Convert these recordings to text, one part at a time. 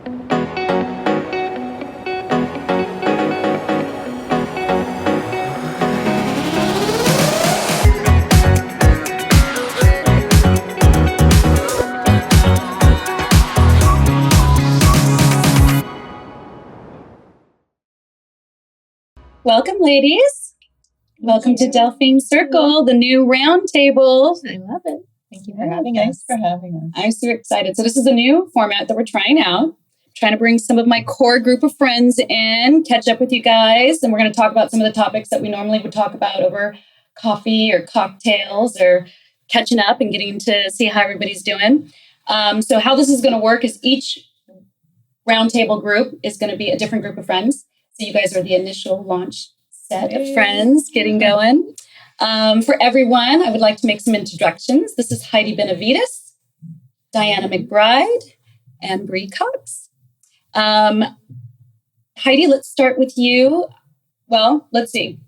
Welcome, ladies. Welcome to Delphine Circle, the new round table. I love it. Thank you for having us. Thanks for having us. I'm super excited. So this is a new format that we're trying out. Trying to bring some of my core group of friends in, catch up with you guys, and we're going to talk about some of the topics that we normally would talk about over coffee or cocktails or catching up and getting to see how everybody's doing. So how this is going to work is each roundtable group is going to be a different group of friends. So you guys are the initial launch set of friends getting going. For everyone, I would like to make some introductions. This is Heidi Benavidez, Diana McBride, and Bree Cox. Heidi, let's start with you. Well, let's see.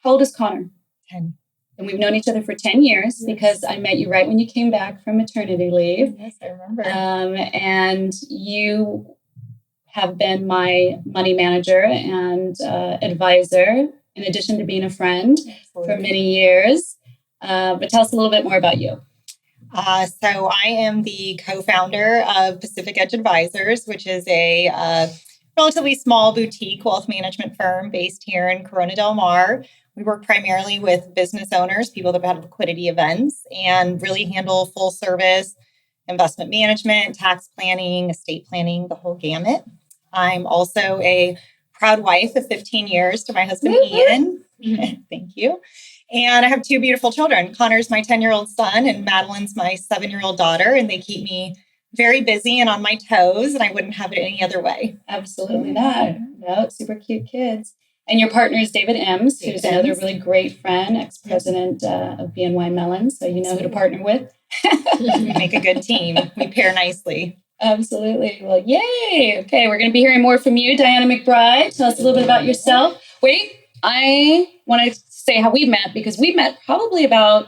How old is Connor? 10. And we've known each other for 10 years because I met you right when you came back from maternity leave. Yes, I remember. And you have been my money manager and advisor, in addition to being a friend for many years. But tell us a little bit more about you. So I am the co-founder of Pacific Edge Advisors, which is a relatively small boutique wealth management firm based here in Corona del Mar. We work primarily with business owners, people that have liquidity events, and really handle full service investment management, tax planning, estate planning, the whole gamut. I'm also a proud wife of 15 years to my husband, Ian. Thank you. And I have 2 beautiful children. Connor's my 10-year-old son and Madeline's my 7-year-old daughter. And they keep me very busy and on my toes. And I wouldn't have it any other way. Absolutely not. No, super cute kids. And your partner is David Ems, who's another really great friend, ex-president of BNY Mellon. So you know who to partner with. We make a good team. We pair nicely. Absolutely. Well, yay. Okay, we're going to be hearing more from you, Diana McBride. Tell us a little bit about yourself. Wait, I want to say how we met because we met probably about,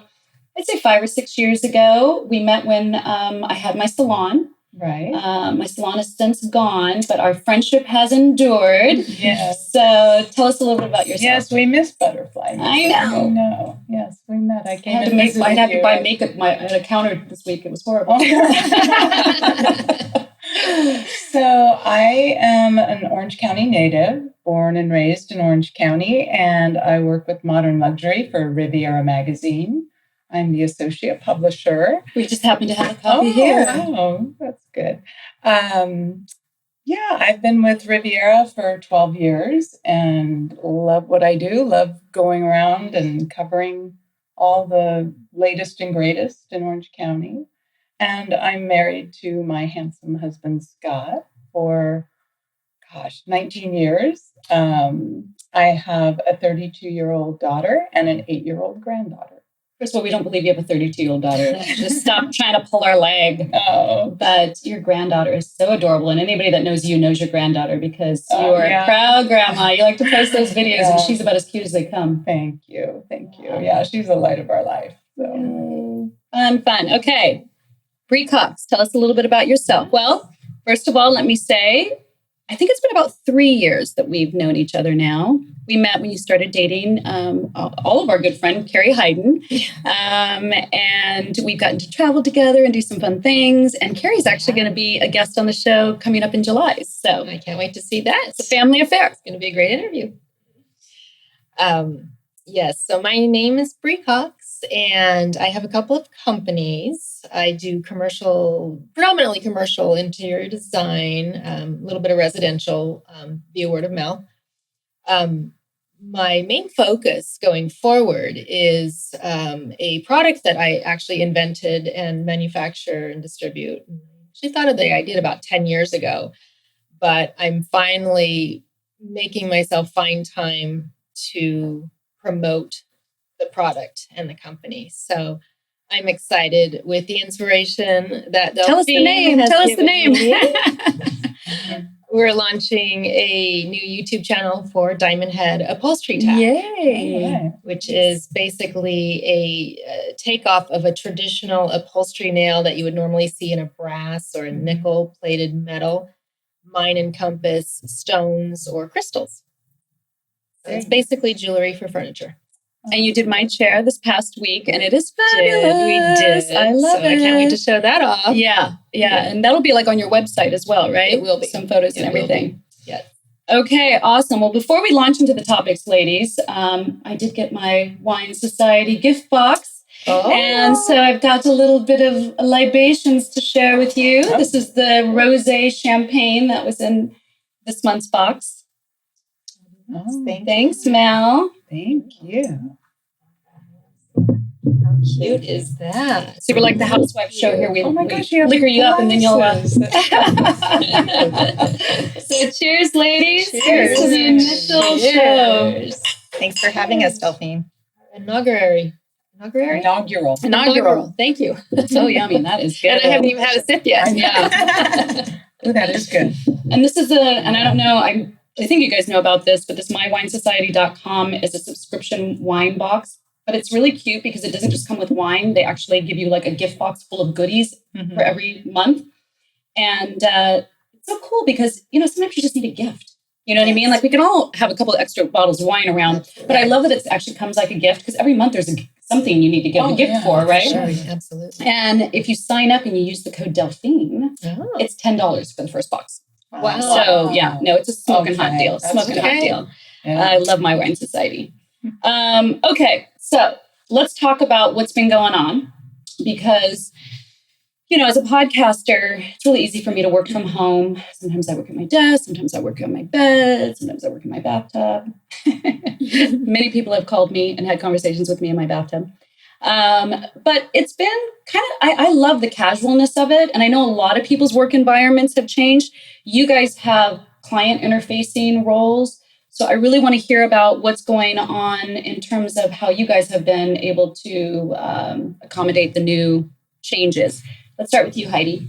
I'd say 5 or 6 years ago. We met when I had my salon. Right. My salon has since gone, but our friendship has endured. Yes. So tell us a little bit about yourself. Yes, we miss Butterfly. I know. I know. Yes, we met. I had to buy makeup at a counter this week. It was horrible. So I am an Orange County native, born and raised in Orange County, and I work with Modern Luxury for Rivera magazine. I'm the associate publisher. We just happen to have a copy here. Oh, that's good. I've been with Rivera for 12 years and love what I do. Love going around and covering all the latest and greatest in Orange County. And I'm married to my handsome husband, Scott, for, 19 years. I have a 32-year-old daughter and an 8-year-old granddaughter. First of all, we don't believe you have a 32-year-old daughter. Just stop trying to pull our leg. Oh. But your granddaughter is so adorable. And anybody that knows you knows your granddaughter because you are a proud grandma. You like to post those videos and she's about as cute as they come. Thank you. Yeah, she's the light of our life. So. Fun. Okay. Bree Cox, tell us a little bit about yourself. Well, first of all, let me say, I think it's been about 3 years that we've known each other now. We met when you started dating all of our good friend, Carrie Hayden. And we've gotten to travel together and do some fun things. And Carrie's actually going to be a guest on the show coming up in July. So I can't wait to see that. It's a family affair. It's going to be a great interview. Yes, so my name is Bree Cox, and I have a couple of companies. I do predominantly commercial interior design, a little bit of residential via word of mouth. My main focus going forward is a product that I actually invented and manufacture and distribute. I actually thought of the idea about 10 years ago, but I'm finally making myself find time to promote the product and the company. So I'm excited with the inspiration that Tell us the name. We're launching a new YouTube channel for Diamond Head Upholstery Tack. Yay! Which is basically a takeoff of a traditional upholstery nail that you would normally see in a brass or a nickel-plated metal. mine encompass stones or crystals. So it's basically jewelry for furniture. And you did my chair this past week, and it is We fabulous. did. I love it. I can't wait to show that off. Yeah. And that'll be like on your website as well, right? It will be. Some photos and everything. Yes. Okay, awesome. Well, before we launch into the topics, ladies, I did get my Wine Society gift box. Oh. And so I've got a little bit of libations to share with you. Oh. This is the rosé champagne that was in this month's box. Oh, Thanks, Mel. thank you. How cute is that? So we're like the housewife show here. We, Oh my we gosh, you have liquor you up and then you'll... glasses. So cheers, ladies. Cheers. To the initial show. Cheers. Thanks for having us, Delphine. Inaugural. Inaugural. Thank you. So yummy. That is good. And I haven't even had a sip yet. Yeah. Oh, that is good. And this is and I don't know, I think you guys know about this, but this mywinesociety.com is a subscription wine box. But it's really cute because it doesn't just come with wine. They actually give you like a gift box full of goodies for every month. And it's so cool because, sometimes you just need a gift. You know what I mean? Like we can all have a couple of extra bottles of wine around. But I love that it actually comes like a gift because every month there's something you need to give a gift for, right? Sure, absolutely. And if you sign up and you use the code Delphine, it's $10 for the first box. Wow. So it's a smoking hot Okay. deal. That's Smoking hot okay. deal. Yeah. I love my Wine Society. Okay, so let's talk about what's been going on because, as a podcaster, it's really easy for me to work from home. Sometimes I work at my desk, sometimes I work on my bed, sometimes I work in my bathtub. Many people have called me and had conversations with me in my bathtub. But it's been I love the casualness of it. And I know a lot of people's work environments have changed. You guys have client interfacing roles. So I really want to hear about what's going on in terms of how you guys have been able to accommodate the new changes. Let's start with you, Heidi.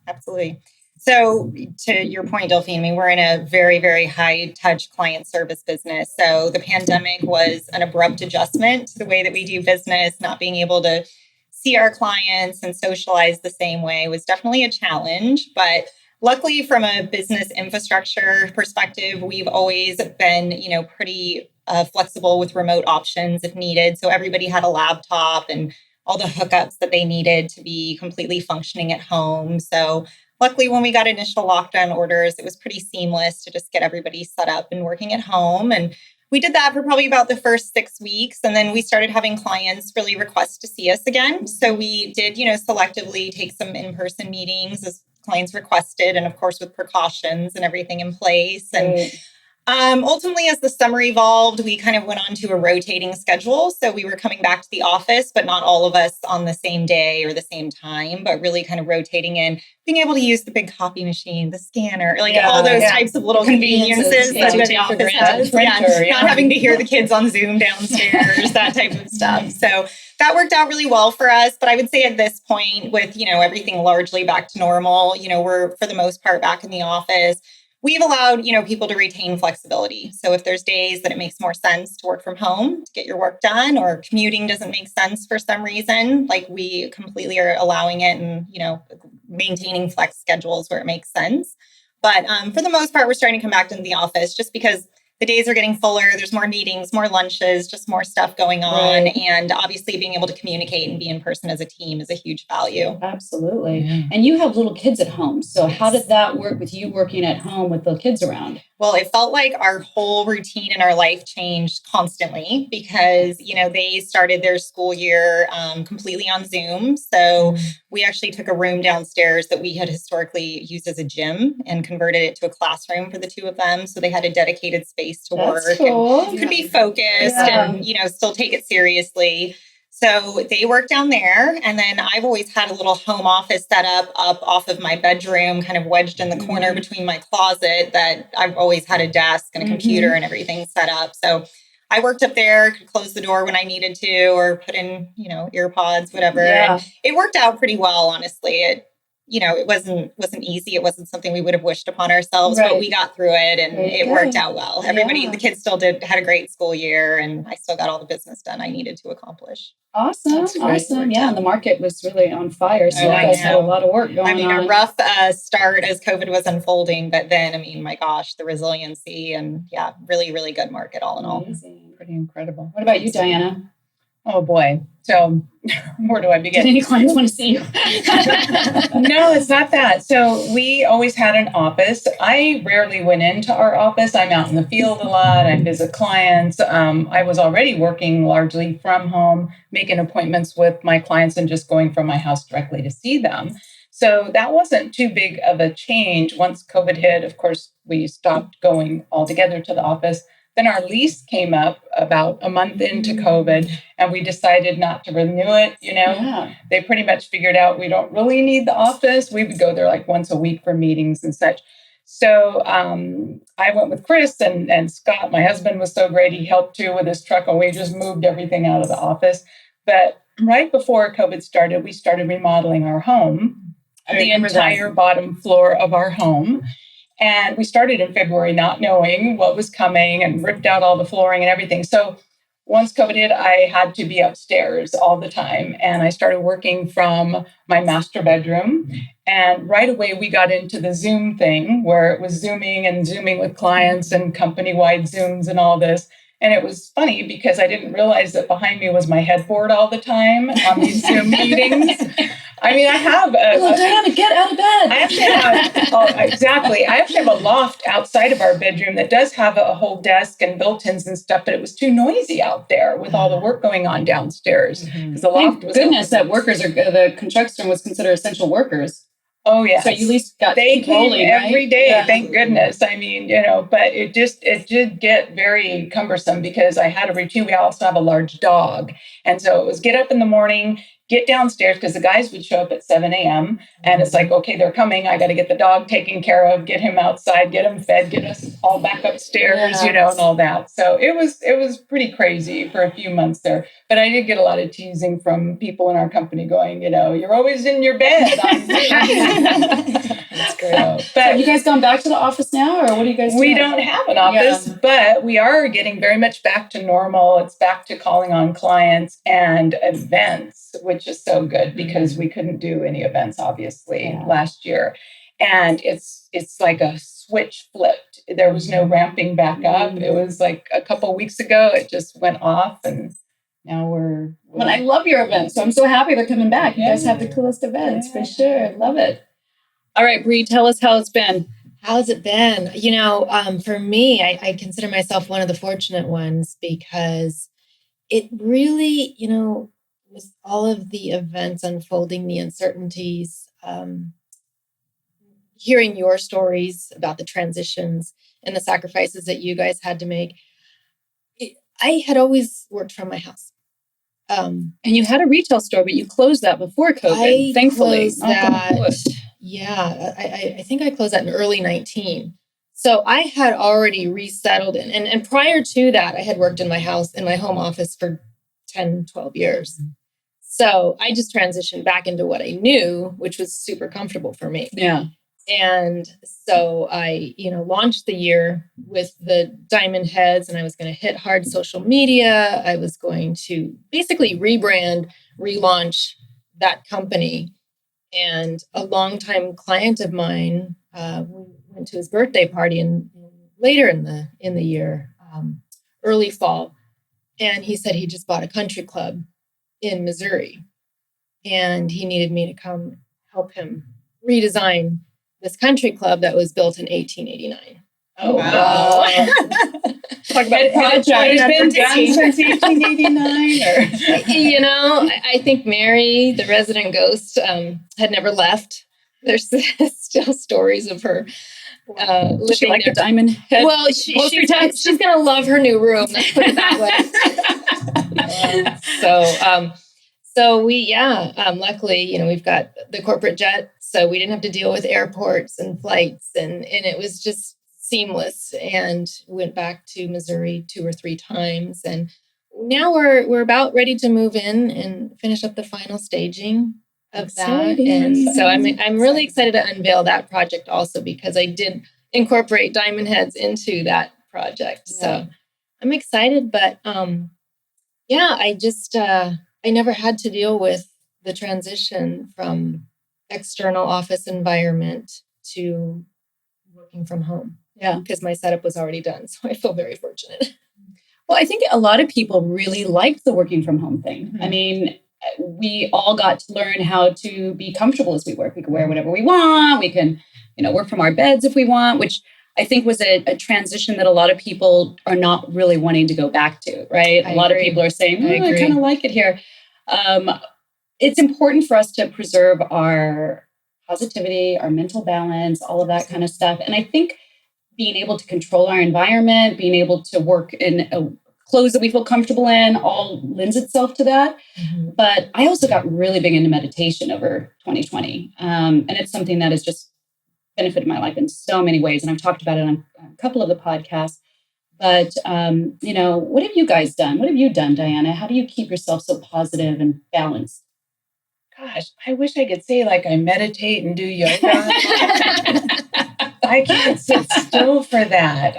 Absolutely. So to your point, Delphine, we're in a very, very high touch client service business. So the pandemic was an abrupt adjustment to the way that we do business. Not being able to see our clients and socialize the same way was definitely a challenge. But luckily, from a business infrastructure perspective, we've always been, pretty flexible with remote options if needed. So everybody had a laptop and all the hookups that they needed to be completely functioning at home. So luckily, when we got initial lockdown orders, it was pretty seamless to just get everybody set up and working at home. And we did that for probably about the first 6 weeks. And then we started having clients really request to see us again. So we did, selectively take some in-person meetings as clients requested, and of course with precautions and everything in place. And ultimately, as the summer evolved, we kind of went on to a rotating schedule. So we were coming back to the office, but not all of us on the same day or the same time, but really kind of rotating in, being able to use the big copy machine, the scanner, all those types of little conveniences that the office has. Not having to hear the kids on Zoom downstairs, that type of stuff. So that worked out really well for us. But I would say at this point, with everything largely back to normal, we're for the most part back in the office. We've allowed, people to retain flexibility. So if there's days that it makes more sense to work from home to get your work done, or commuting doesn't make sense for some reason, we completely are allowing it and, maintaining flex schedules where it makes sense. But for the most part, we're starting to come back into the office just because the days are getting fuller. There's more meetings, more lunches, just more stuff going on. Right. And obviously being able to communicate and be in person as a team is a huge value. Absolutely. Yeah. And you have little kids at home. So how did that work with you working at home with the kids around? Well, it felt like our whole routine in our life changed constantly because, they started their school year completely on Zoom. So we actually took a room downstairs that we had historically used as a gym and converted it to a classroom for the two of them. So they had a dedicated space to work and could be focused and, still take it seriously. So they work down there. And then I've always had a little home office set up off of my bedroom, kind of wedged in the corner between my closet, that I've always had a desk and a computer and everything set up. So I worked up there, could close the door when I needed to, or put in, ear pods, whatever. Yeah. It worked out pretty well, honestly. it wasn't easy. It wasn't something we would have wished upon ourselves, Right. but we got through it and Very it good. worked out well. Everybody, Yeah. the kids still had a great school year, and I still got all the business done I needed to accomplish. Awesome. That's great. Awesome. Yeah. And the market was really on fire. So Oh, you I guys had a know. lot of work going on. I mean, a rough start as COVID was unfolding, but then, I mean, my gosh, the resiliency and really, really good market all in all. Amazing. Pretty incredible. What about you, Diana? Oh boy. So where do I Did begin? any clients want to see you? No, it's not that. So we always had an office. I rarely went into our office. I'm out in the field a lot. I visit clients. I was already working largely from home, making appointments with my clients and just going from my house directly to see them. So that wasn't too big of a change. Once COVID hit, of course, we stopped going altogether to the office. Then our lease came up about a month into COVID, and we decided not to renew it. Yeah. They pretty much figured out we don't really need the office. We would go there like once a week for meetings and such. So I went with Chris and Scott. My husband was so great. He helped too with his truck, and we just moved everything out of the office. But right before COVID started, we started remodeling our home, the entire bottom floor of our home. And we started in February not knowing what was coming and ripped out all the flooring and everything. So once COVID hit, I had to be upstairs all the time. And I started working from my master bedroom. And right away, we got into the Zoom thing where it was Zooming with clients and company-wide Zooms and all this. And it was funny because I didn't realize that behind me was my headboard all the time on these Zoom meetings. I mean, I have Diana, get out of bed. I actually have, exactly. I actually have a loft outside of our bedroom that does have a whole desk and built-ins and stuff, but it was too noisy out there with all the work going on downstairs. Because the loft was goodness open. that the construction was considered essential workers. Oh, yeah. So you at least got they keep came rolling, every right? day, Yeah. thank goodness. I mean, but it did get very cumbersome because I had a routine. We also have a large dog. And so it was get up in the morning, get downstairs because the guys would show up at 7 a.m. And it's like, okay, they're coming. I got to get the dog taken care of, get him outside, get him fed, get us all back upstairs, and all that. So it was pretty crazy for a few months there. But I did get a lot of teasing from people in our company going, you're always in your bed. That's great. So have you guys gone back to the office now, or what are you guys doing? We don't have an office, but we are getting very much back to normal. It's back to calling on clients and events, which is so good because we couldn't do any events, obviously, last year. And it's like a switch flipped. There was no ramping back up. It was like a couple of weeks ago, it just went off, and now we're Well, I love your events, so I'm so happy they're coming back. You guys have the coolest events, for sure. Love it. All right, Bree, tell us how it's been. How's it been? For me, I consider myself one of the fortunate ones because it really, with all of the events unfolding, the uncertainties, hearing your stories about the transitions and the sacrifices that you guys had to make. I had always worked from my house. And you had a retail store, but you closed that before COVID, thankfully. Closed that. Yeah, I think I closed that in early 19. So I had already resettled in. And prior to that, I had worked in my house, in my home office for 10, 12 years. So I just transitioned back into what I knew, which was super comfortable for me. Yeah. And so I, launched the year with the diamond heads, and I was going to hit hard social media. I was going to basically rebrand, relaunch that company. And a longtime client of mine, we went to his birthday party later in the year, early fall. And he said he just bought a country club in Missouri, and he needed me to come help him redesign this country club that was built in 1889. Oh, wow. Talk about a project. It's been done since 1889. I think Mary, the resident ghost, had never left. There's still stories of her living she like there. the diamond head? Well, she's going to love her new room. Let's put it that way. So we, luckily, we've got the corporate jet, so we didn't have to deal with airports and flights, and it was just seamless. And went back to Missouri 2 or 3 times, and now we're about ready to move in and finish up the final staging. of Exciting. that. And so I'm really excited to unveil that project also, because I did incorporate diamond heads into that project. Yeah. So I'm excited, but I just I never had to deal with the transition from external office environment to working from home. Yeah. Because my setup was already done. So I feel very fortunate. Well, I think a lot of people really liked the working from home thing. Mm-hmm. I mean, we all got to learn how to be comfortable as we work. We can wear whatever we want. We can, work from our beds if we want, which I think was a transition that a lot of people are not really wanting to go back to, right? A lot of people are saying, I kind of like it here. It's important for us to preserve our positivity, our mental balance, all of that kind of stuff. And I think being able to control our environment, being able to work in clothes that we feel comfortable in, all lends itself to that. Mm-hmm. But I also got really big into meditation over 2020. And it's something that has just benefited my life in so many ways. And I've talked about it on a couple of the podcasts. But, what have you guys done? What have you done, Diana? How do you keep yourself so positive and balanced? Gosh, I wish I could say like I meditate and do yoga. I can't sit still for that.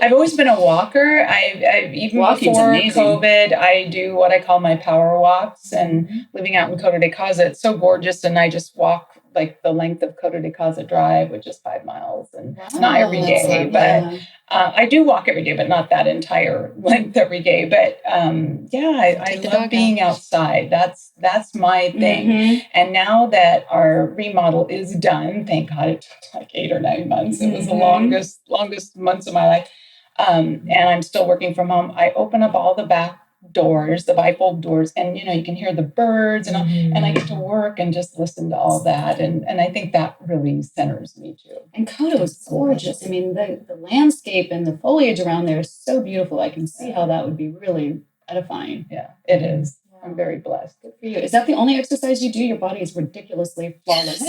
I've always been a walker. I've even Walking's before amazing. COVID, I do what I call my power walks, and living out in Coto de Caza, it's so gorgeous, and I just walk like the length of Coto de Caza Drive, which is 5 miles, and not every day, but I do walk every day, but not that entire length every day. But I love being outside. That's my thing. Mm-hmm. And now that our remodel is done, thank God, it took like 8 or 9 months. It was the longest months of my life. And I'm still working from home. I open up all the back doors, the bifold doors, and you can hear the birds, and I get to work and just listen to all that, and I think that really centers me too. And Coto is gorgeous. I mean, the landscape and the foliage around there is so beautiful. I can see how that would be really edifying. Yeah, it is. I'm very blessed. Good for you. Is that the only exercise you do? Your body is ridiculously flawless.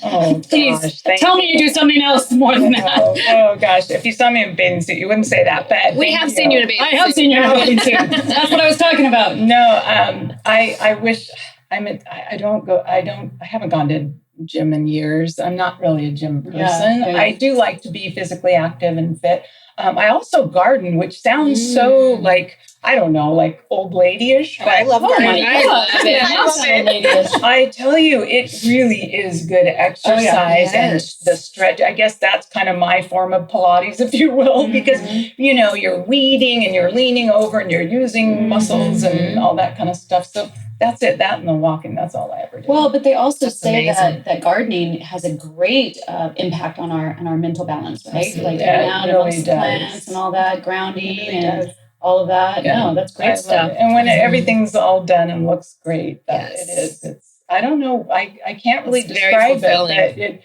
Oh, please gosh, tell me you do something else more than that. Oh gosh, if you saw me in a bathing suit, you wouldn't say that. But we have seen you in a bathing suit. I have seen you in a bathing suit. That's what I was talking about. No, I wish I haven't gone to gym in years. I'm not really a gym person. Yeah. I do like to be physically active and fit. I also garden, which sounds so like, I don't know, like old ladyish. But I love gardening. I love it. I tell you, it really is good exercise and the stretch. I guess that's kind of my form of Pilates, if you will, because, you're weeding and you're leaning over and you're using muscles and all that kind of stuff. So that's it. That and the walking, that's all I ever do. Well, but they also say that gardening has a great impact on our mental balance, right? Absolutely. Like getting out it really amongst does. plants and all that, grounding It really and does. all of that. Yeah. No, that's I great love stuff. it. And when everything's all done and looks great, it is. It's, I don't know. I can't really describe it, but it,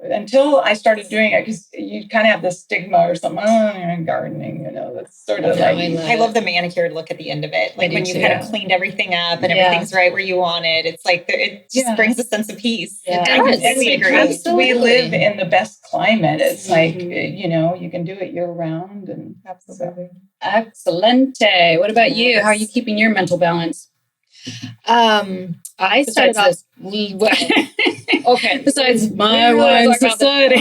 until I started doing it, because you kind of have this stigma or something, you're gardening, that's sort of like. I love the manicured look at the end of it. Like when you kind of cleaned everything up and everything's right where you want it. It's like, it just brings a sense of peace. Yeah. I completely agree. We live in the best climate. It's like, you can do it year round. And Absolutely. Excelente. What about you? How are you keeping your mental balance? I started off. Okay. Besides my wine society.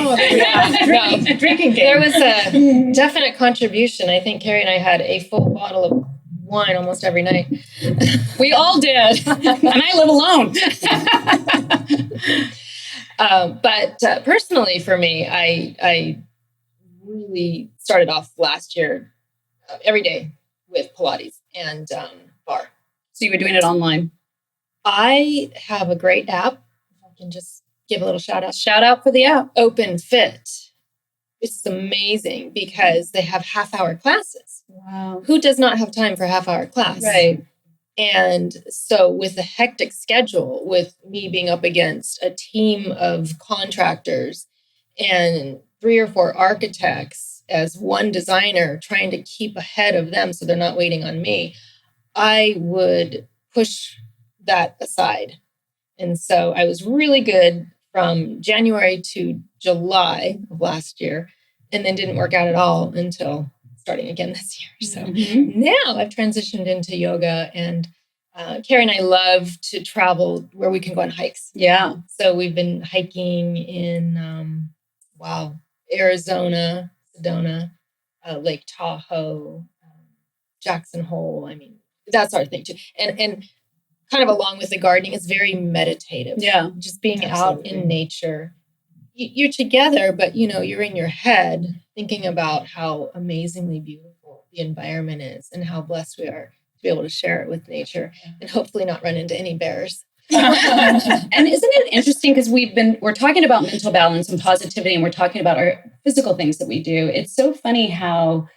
Drinking game. There was a definite contribution. I think Carrie and I had a full bottle of wine almost every night. We all did. And I live alone. But personally for me, I really started off last year every day with Pilates and bar. So you were doing it online? I have a great app. I can just give a little shout out. Shout out for the app. Open Fit. It's amazing because they have half-hour classes. Wow. Who does not have time for a half-hour class? Right. And so with a hectic schedule, with me being up against a team of contractors and 3 or 4 architects as one designer, trying to keep ahead of them so they're not waiting on me, I would push that aside. And so I was really good from January to July of last year, and then didn't work out at all until starting again this year. So now I've transitioned into yoga, and Carrie and I love to travel where we can go on hikes. Yeah. So we've been hiking in, Arizona, Sedona, Lake Tahoe, Jackson Hole. I mean, that's our thing too. And kind of along with the gardening, it's very meditative. Yeah. Just being Absolutely. out in nature. You're together, but you're in your head thinking about how amazingly beautiful the environment is and how blessed we are to be able to share it with nature and hopefully not run into any bears. And isn't it interesting because we're talking about mental balance and positivity, and we're talking about our physical things that we do. It's so funny how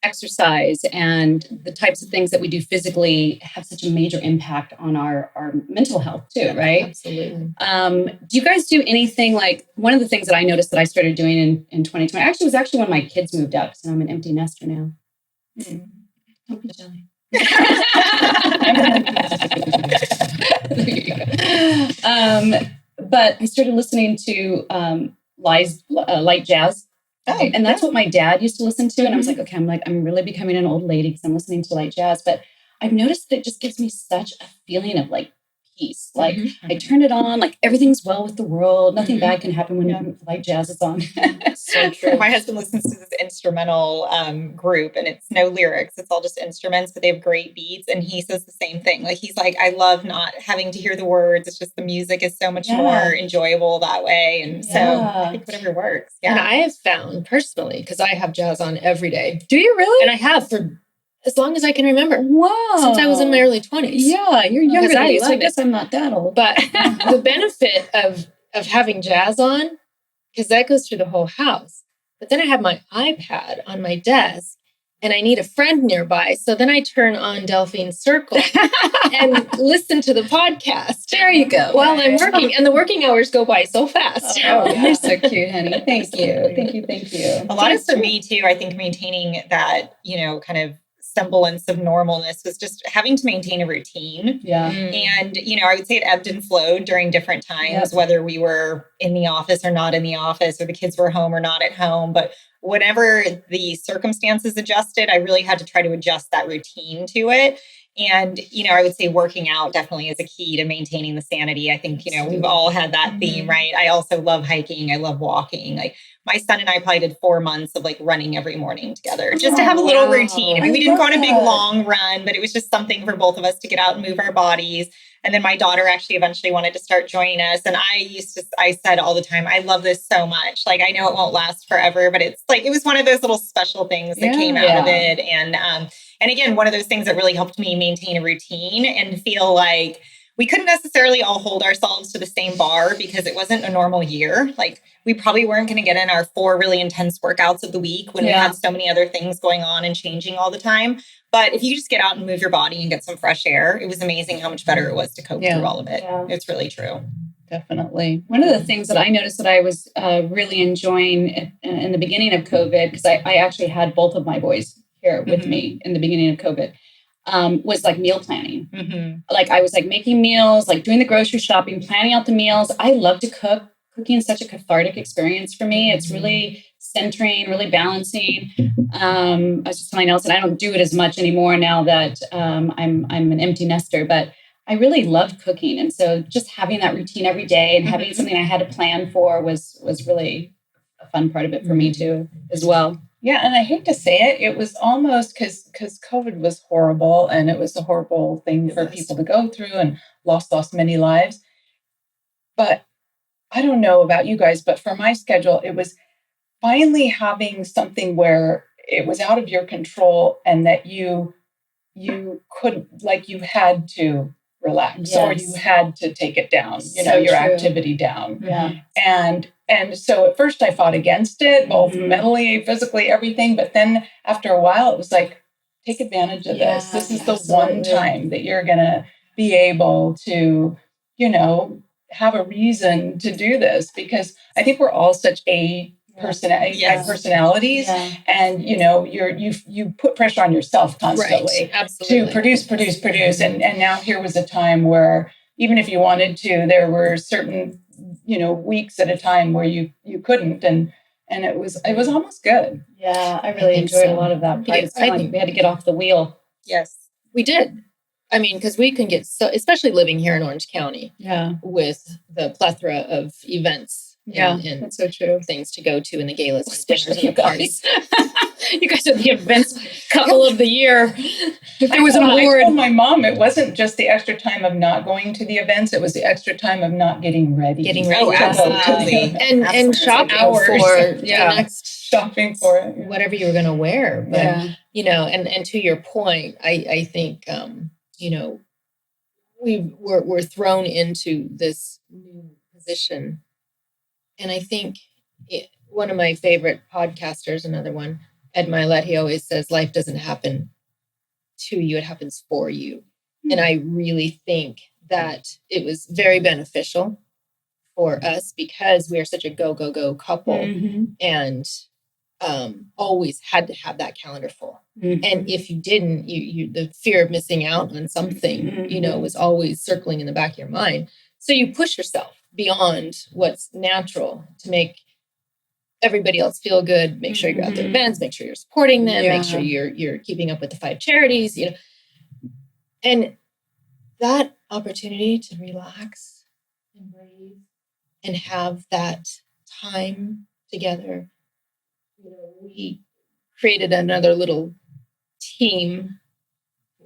exercise and the types of things that we do physically have such a major impact on our mental health too, right? Absolutely. Do you guys do anything like one of the things that I noticed that I started doing in 2020 actually was actually when my kids moved out because I'm an empty nester now. Don't be jelly. But I started listening to light jazz. Oh, and that's what my dad used to listen to. And I was like, okay, I'm really becoming an old lady because I'm listening to light jazz. But I've noticed that it just gives me such a feeling of like peace. Like I turn it on, like everything's well with the world. Nothing bad can happen when light jazz is on. So true. My husband listens to this instrumental group, and it's no lyrics. It's all just instruments, but they have great beats. And he says the same thing. Like he's like, I love not having to hear the words. It's just the music is so much more enjoyable that way. And so I think whatever works. Yeah. And I have found personally, because I have jazz on every day. Do you really? And I have for as long as I can remember. Wow. Since I was in my early 20s. Yeah, you're younger than me, so I love guess I'm not that old. But the benefit of having jazz on, because that goes through the whole house. But then I have my iPad on my desk and I need a friend nearby. So then I turn on Delphine's Circle and listen to the podcast. There you go. While I'm working. And the working hours go by so fast. Oh, you're so cute, honey. Thank you. Thank you. A lot of for me too, I think maintaining that, kind of semblance of normalness was just having to maintain a routine. Yeah. And, I would say it ebbed and flowed during different times, whether we were in the office or not in the office, or the kids were home or not at home. But whenever the circumstances adjusted, I really had to try to adjust that routine to it. And, I would say working out definitely is a key to maintaining the sanity. I think, we've all had that theme, right? I also love hiking. I love walking. Like my son and I probably did 4 months of like running every morning together just to have a little routine. I mean, we didn't go on a big long run, but it was just something for both of us to get out and move our bodies. And then my daughter actually eventually wanted to start joining us. And I said all the time, I love this so much. Like, I know it won't last forever, but it's like, it was one of those little special things that came out of it. And again, one of those things that really helped me maintain a routine and feel like we couldn't necessarily all hold ourselves to the same bar because it wasn't a normal year. Like we probably weren't going to get in our 4 really intense workouts of the week when we had so many other things going on and changing all the time. But if you just get out and move your body and get some fresh air, it was amazing how much better it was to cope through all of it. Yeah. It's really true. Definitely. One of the things that I noticed that I was really enjoying in the beginning of COVID, because I actually had both of my boys here with me in the beginning of COVID, was like meal planning. Like I was like making meals, like doing the grocery shopping, planning out the meals. I love to cook. Cooking is such a cathartic experience for me. It's really centering, really balancing. I was just telling Nelson, I don't do it as much anymore now that I'm an empty nester, but I really loved cooking. And so just having that routine every day and having something I had to plan for was really a fun part of it for me too, as well. Yeah. And I hate to say it, it was almost because COVID was horrible and it was a horrible thing for people to go through and lost many lives. But I don't know about you guys, but for my schedule, it was finally having something where it was out of your control and that you couldn't, like you had to relax or you had to take it down, your activity down. Yeah. And so at first I fought against it, both mentally, physically, everything. But then after a while, it was like, take advantage of this. This is the one time that you're going to be able to, have a reason to do this, because I think we're all such personalities, and you put pressure on yourself constantly to produce. And now here was a time where even if you wanted to, there were certain weeks at a time where you couldn't, and it was almost good. Yeah, I really enjoyed a lot of that part. It's kind of like we had to get off the wheel. Yes, we did. I mean, because we can get so, especially living here in Orange County Yeah. with the plethora of events and That's so true. things to go to in the galas, Especially dinners, and the you parties. You guys are the events couple of the year. If there was an I award. told my mom it wasn't just the extra time of not going to the events; it was the extra time of not getting ready. Getting ready. Oh, absolutely. And shopping Hours. for the Yeah. next Shopping for it. Yeah. whatever you were going to wear. But, Yeah. you know, and to your point, I think, you know, we're thrown into this new position. And I think one of my favorite podcasters, another one, Ed Milet, he always says, life doesn't happen to you, it happens for you. And I really think that it was very beneficial for us because we are such a go couple and always had to have that calendar full. And if you didn't, you the fear of missing out on something, you know, was always circling in the back of your mind. So you push yourself beyond what's natural to make everybody else feel good, make sure you're at their events, make sure you're supporting them, make sure you're keeping up with the 5 charities, you know. And that opportunity to relax and breathe and have that time together, you know, we created another little team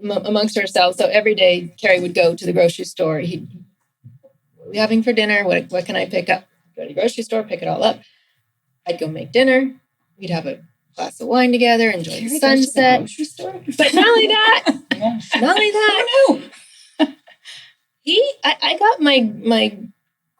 amongst ourselves. So every day Carrie would go to the grocery store. What are we having for dinner? What can I pick up? Go to the grocery store, pick it all up. I'd go make dinner. We'd have a glass of wine together, enjoy the sunset. But not only that, I got my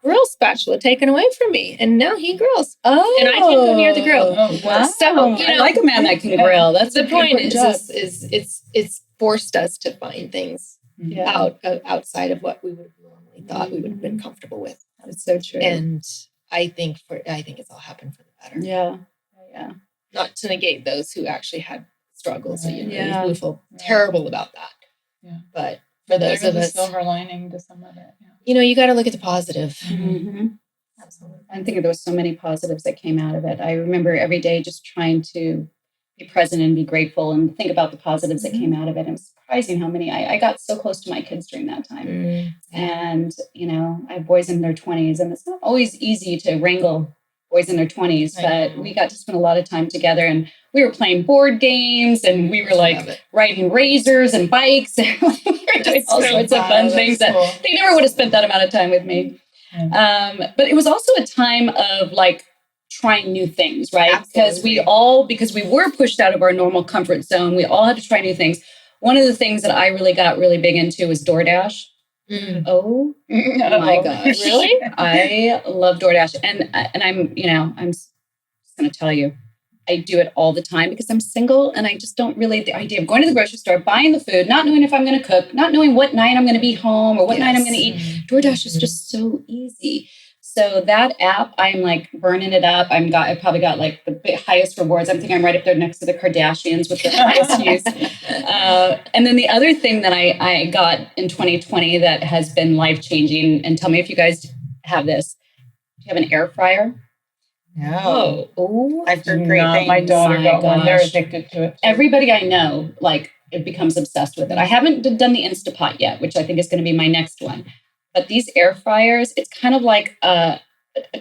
grill spatula taken away from me, and now he grills. Oh, and I can't go near the grill. Oh, wow. So you know, I like a man that can grill. That's the a point. job. It's forced us to find things outside of what we would have normally thought we would have been comfortable with. That's so true. And I think it's all happened for the better. Yeah. Not to negate those who actually had struggles. So you feel Right. terrible about that. Yeah. But for those of us, silver lining to some of it. Yeah. you know, you got to look at the positive. Absolutely. I think there was so many positives that came out of it. I remember every day just trying to be present and be grateful and think about the positives that came out of it. It was surprising how many I got so close to my kids during that time. And, you know, I have boys in their 20s, and it's not always easy to wrangle boys in their 20s, but we got to spend a lot of time together, and we were playing board games, and we were like riding razors and bikes, and we were doing all sorts of fun things that they never would have spent that amount of time with me. But it was also a time of like trying new things, right? Because we were pushed out of our normal comfort zone. We all had to try new things. One of the things that I really got really big into was DoorDash. Oh my gosh. Really? I love DoorDash. And I'm just going to tell you, I do it all the time because I'm single, and I just don't really, the idea of going to the grocery store, buying the food, not knowing if I'm going to cook, not knowing what night I'm going to be home or what night I'm going to eat. DoorDash is just so easy. So that app, I'm like burning it up. I probably got like the highest rewards. I'm thinking I'm right up there next to the Kardashians with the highest use. And then the other thing that I got in 2020 that has been life-changing, and tell me if you guys have this. Do you have an air fryer? No. Oh, I've heard great things. My daughter got one. They're gosh. addicted to it. Everybody I know, like, it becomes obsessed with it. I haven't done the Instapot yet, which I think is going to be my next one. But these air fryers, it's kind of like a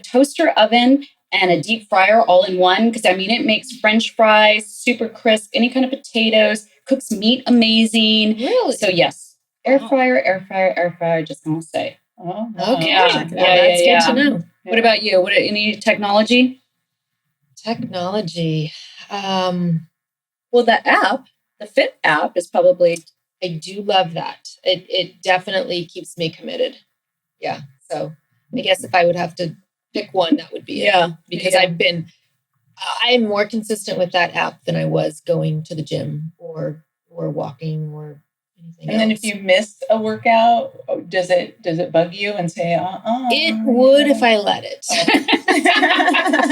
toaster oven and a deep fryer all in one. Because, I mean, it makes French fries super crisp, any kind of potatoes, cooks meat amazing. Really? So, yes, air fryer, just going to say. Oh, Okay. Yeah. That's good to know. What about you? Any technology? Technology. Well, the Fit app is probably... I do love that. It definitely keeps me committed. Yeah. So I guess if I would have to pick one, that would be it. Because I'm more consistent with that app than I was going to the gym or walking or anything And then if you miss a workout, does it bug you and say, It would if I let it.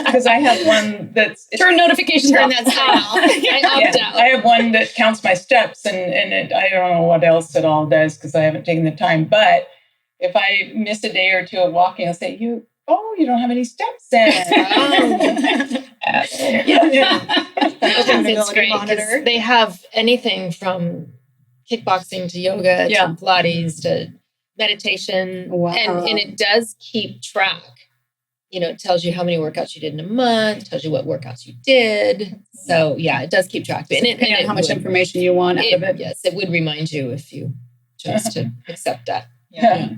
Because I have one that's... Turn notifications Turn off. that sign off. I opt out. I have one that counts my steps, and I don't know what else it all does because I haven't taken the time. But if I miss a day or two of walking, I'll say, you don't have any steps in. It's great because they have anything from kickboxing to yoga Yeah. to Pilates to meditation. Wow. And it does keep track. You know, it tells you how many workouts you did in a month, tells you what workouts you did. So yeah, it does keep track. And Depending on how much information you want out of it. Yes, it would remind you if you chose to accept that. Yeah.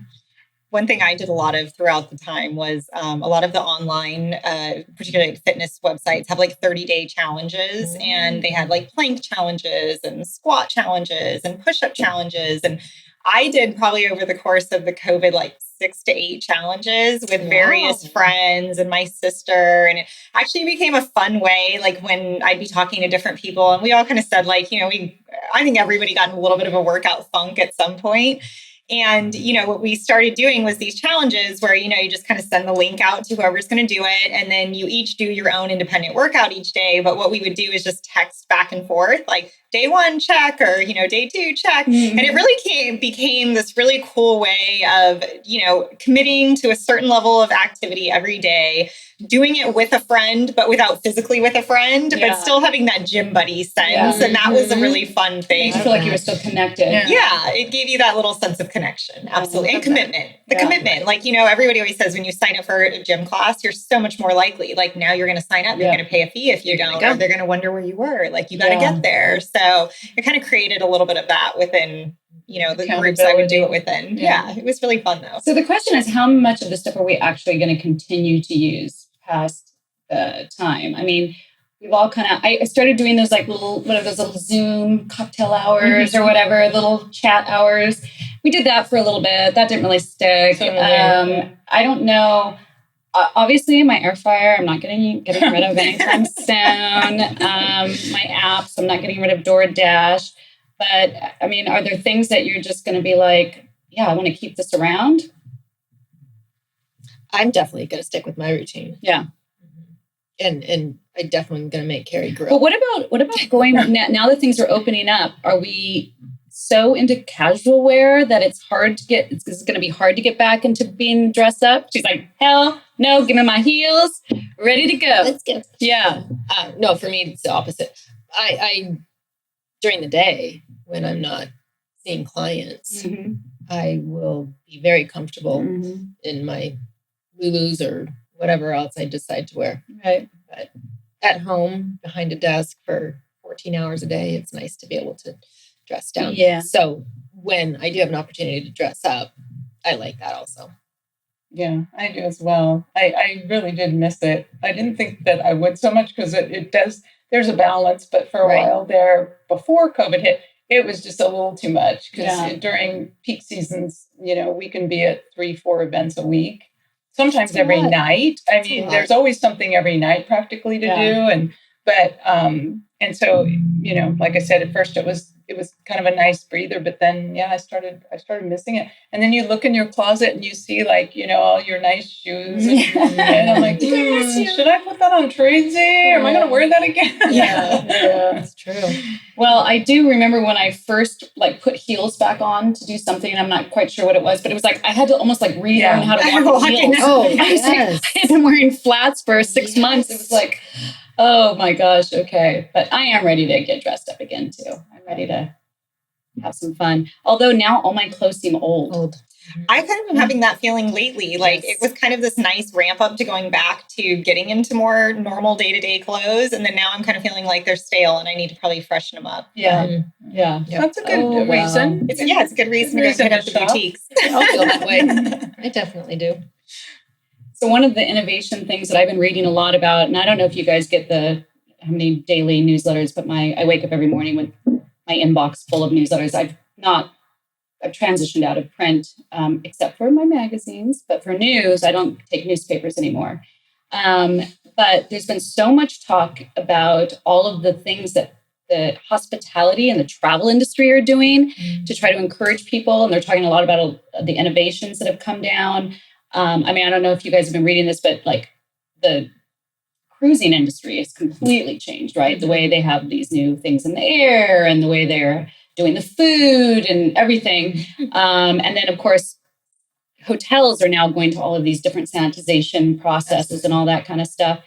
One thing I did a lot of throughout the time was a lot of the online, particularly fitness websites, have like 30-day challenges, and they had like plank challenges and squat challenges and push-up challenges. And I did probably over the course of the COVID, like 6 to 8 challenges with various friends and my sister. And it actually became a fun way, like when I'd be talking to different people and we all kind of said like, you know, I think everybody got in a little bit of a workout funk at some point. And, you know, what we started doing was these challenges where, you know, you just kind of send the link out to whoever's going to do it. And then you each do your own independent workout each day. But what we would do is just text back and forth, like day 1 check, or, you know, day 2 check. And it really became this really cool way of, you know, committing to a certain level of activity every day, doing it with a friend, but without physically with a friend, but still having that gym buddy sense. Yeah. And that was a really fun thing. Makes you feel like you were still connected. Yeah, it gave you that little sense of connection. Absolutely. And commitment. The commitment. Like, you know, everybody always says when you sign up for a gym class, you're so much more likely. Like now you're going to sign up, you're going to pay a fee if you don't, or they're going to wonder where you were. Like you got to get there. So it kind of created a little bit of that within, you know, the groups I would do it within. Yeah, it was really fun though. So the question is, how much of this stuff are we actually going to continue to use past the time? I mean, we've all kind of, I started doing those like little Zoom cocktail hours or whatever, little chat hours. We did that for a little bit. That didn't really stick. I don't know. Obviously, my air fryer, I'm not getting rid of anytime soon. My apps, I'm not getting rid of DoorDash. But I mean, are there things that you're just going to be like, yeah, I want to keep this around? I'm definitely going to stick with my routine. Yeah. And I definitely am going to make Carrie grill. But what about going now that things are opening up? Are we so into casual wear that it's going to be hard to get back into being dressed up? She's like, hell no, give me my heels, ready to go. Let's go. Yeah. No, for me, it's the opposite. I during the day when I'm not seeing clients, I will be very comfortable in my Lulus or whatever else I decide to wear. Right. But at home, behind a desk for 14 hours a day, it's nice to be able to dress down. Yeah. So when I do have an opportunity to dress up, I like that also. Yeah, I do as well. I really did miss it. I didn't think that I would so much because it does, there's a balance, but for a while there, before COVID hit, it was just a little too much because during peak seasons, you know, we can be at 3-4 events a week, sometimes every night. I mean, there's always something every night practically to do. And so, you know, like I said, at first it was kind of a nice breather, but then, I started missing it. And then you look in your closet and you see like, you know, all your nice shoes. And I'm like, should I put that on Tracy? Or am I going to wear that again? Yeah, That's true. Well, I do remember when I first like put heels back on to do something, and I'm not quite sure what it was, but it was like I had to almost like relearn how to walk in heels. I had been wearing flats for 6 months. It was like, oh my gosh, okay. But I am ready to get dressed up again too. I'm ready to have some fun. Although now all my clothes seem old. I kind of been having that feeling lately. Like it was kind of this nice ramp up to going back to getting into more normal day-to-day clothes. And then now I'm kind of feeling like they're stale and I need to probably freshen them up. Yeah. Yeah. That's a good reason. It's a good reason to go hit up the boutiques. I'll feel that way. I definitely do. So one of the innovation things that I've been reading a lot about, and I don't know if you guys get how many daily newsletters, but I wake up every morning with my inbox full of newsletters. I've transitioned out of print, except for my magazines, but for news, I don't take newspapers anymore. But there's been so much talk about all of the things that the hospitality and the travel industry are doing to try to encourage people. And they're talking a lot about the innovations that have come down. I mean, I don't know if you guys have been reading this, but like the cruising industry has completely changed, right? The way they have these new things in the air and the way they're doing the food and everything. And then, of course, hotels are now going to all of these different sanitization processes and all that kind of stuff.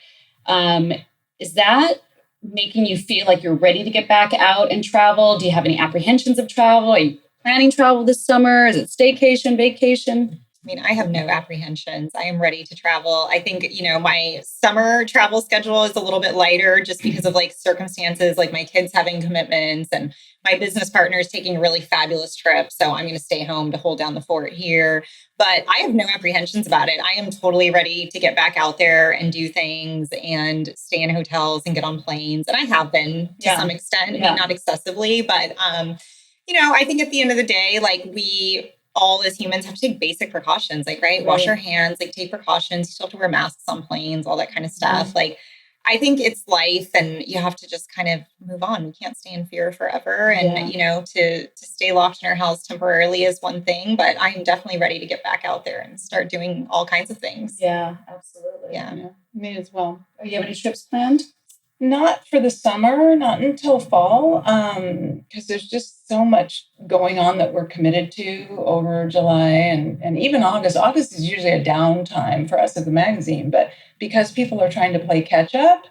Is that making you feel like you're ready to get back out and travel? Do you have any apprehensions of travel? Are you planning travel this summer? Is it staycation, vacation? I mean, I have no apprehensions. I am ready to travel. I think, my summer travel schedule is a little bit lighter just because of like circumstances, like my kids having commitments and my business partner is taking a really fabulous trip. So I'm going to stay home to hold down the fort here. But I have no apprehensions about it. I am totally ready to get back out there and do things and stay in hotels and get on planes. And I have been to some extent, I mean, not excessively, but, I think at the end of the day, like we all as humans have to take basic precautions, like, right? Wash your hands, like take precautions. You still have to wear masks on planes, all that kind of stuff. Mm-hmm. Like, I think it's life and you have to just kind of move on. We can't stay in fear forever. And, to stay locked in our house temporarily is one thing, but I am definitely ready to get back out there and start doing all kinds of things. Yeah, absolutely. Yeah. Me as well. Do you have any trips planned? Not for the summer, not until fall, because there's just so much going on that we're committed to over July and even August. August is usually a downtime for us at the magazine, but because people are trying to play catch up,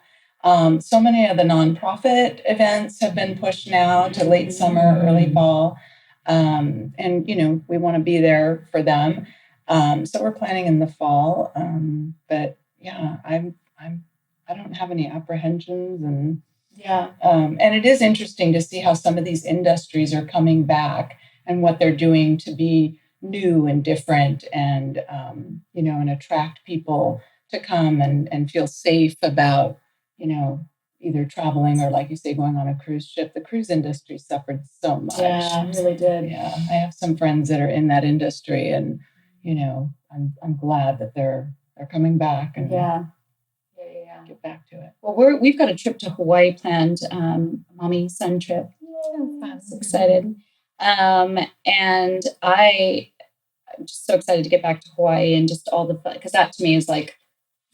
so many of the nonprofit events have been pushed now to late summer, early fall, and we want to be there for them. So we're planning in the fall, but yeah, I don't have any apprehensions and it is interesting to see how some of these industries are coming back and what they're doing to be new and different and and attract people to come and feel safe about either traveling or, like you say, going on a cruise ship. The cruise industry suffered so much. Yeah, it really did. Yeah, I have some friends that are in that industry and I'm glad that they're coming back and get back to it. Well, we've got a trip to Hawaii planned, mommy-son trip. I'm so excited. And I'm just so excited to get back to Hawaii and just all the fun, because that to me is like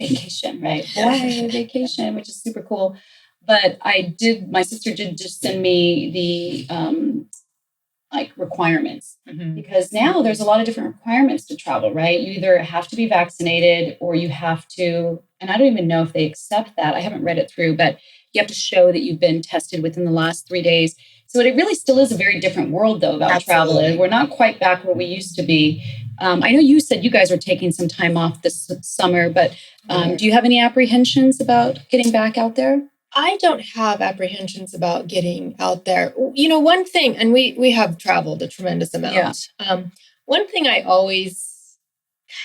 vacation, right? Hawaii vacation, which is super cool. But my sister did just send me the requirements, because now there's a lot of different requirements to travel, right? You either have to be vaccinated or you have to, and I don't even know if they accept that. I haven't read it through, but you have to show that you've been tested within the last 3 days. So it really still is a very different world though about travel. And we're not quite back where we used to be. I know you said you guys are taking some time off this summer, but do you have any apprehensions about getting back out there? I don't have apprehensions about getting out there. One thing, and we have traveled a tremendous amount. Yeah. One thing I always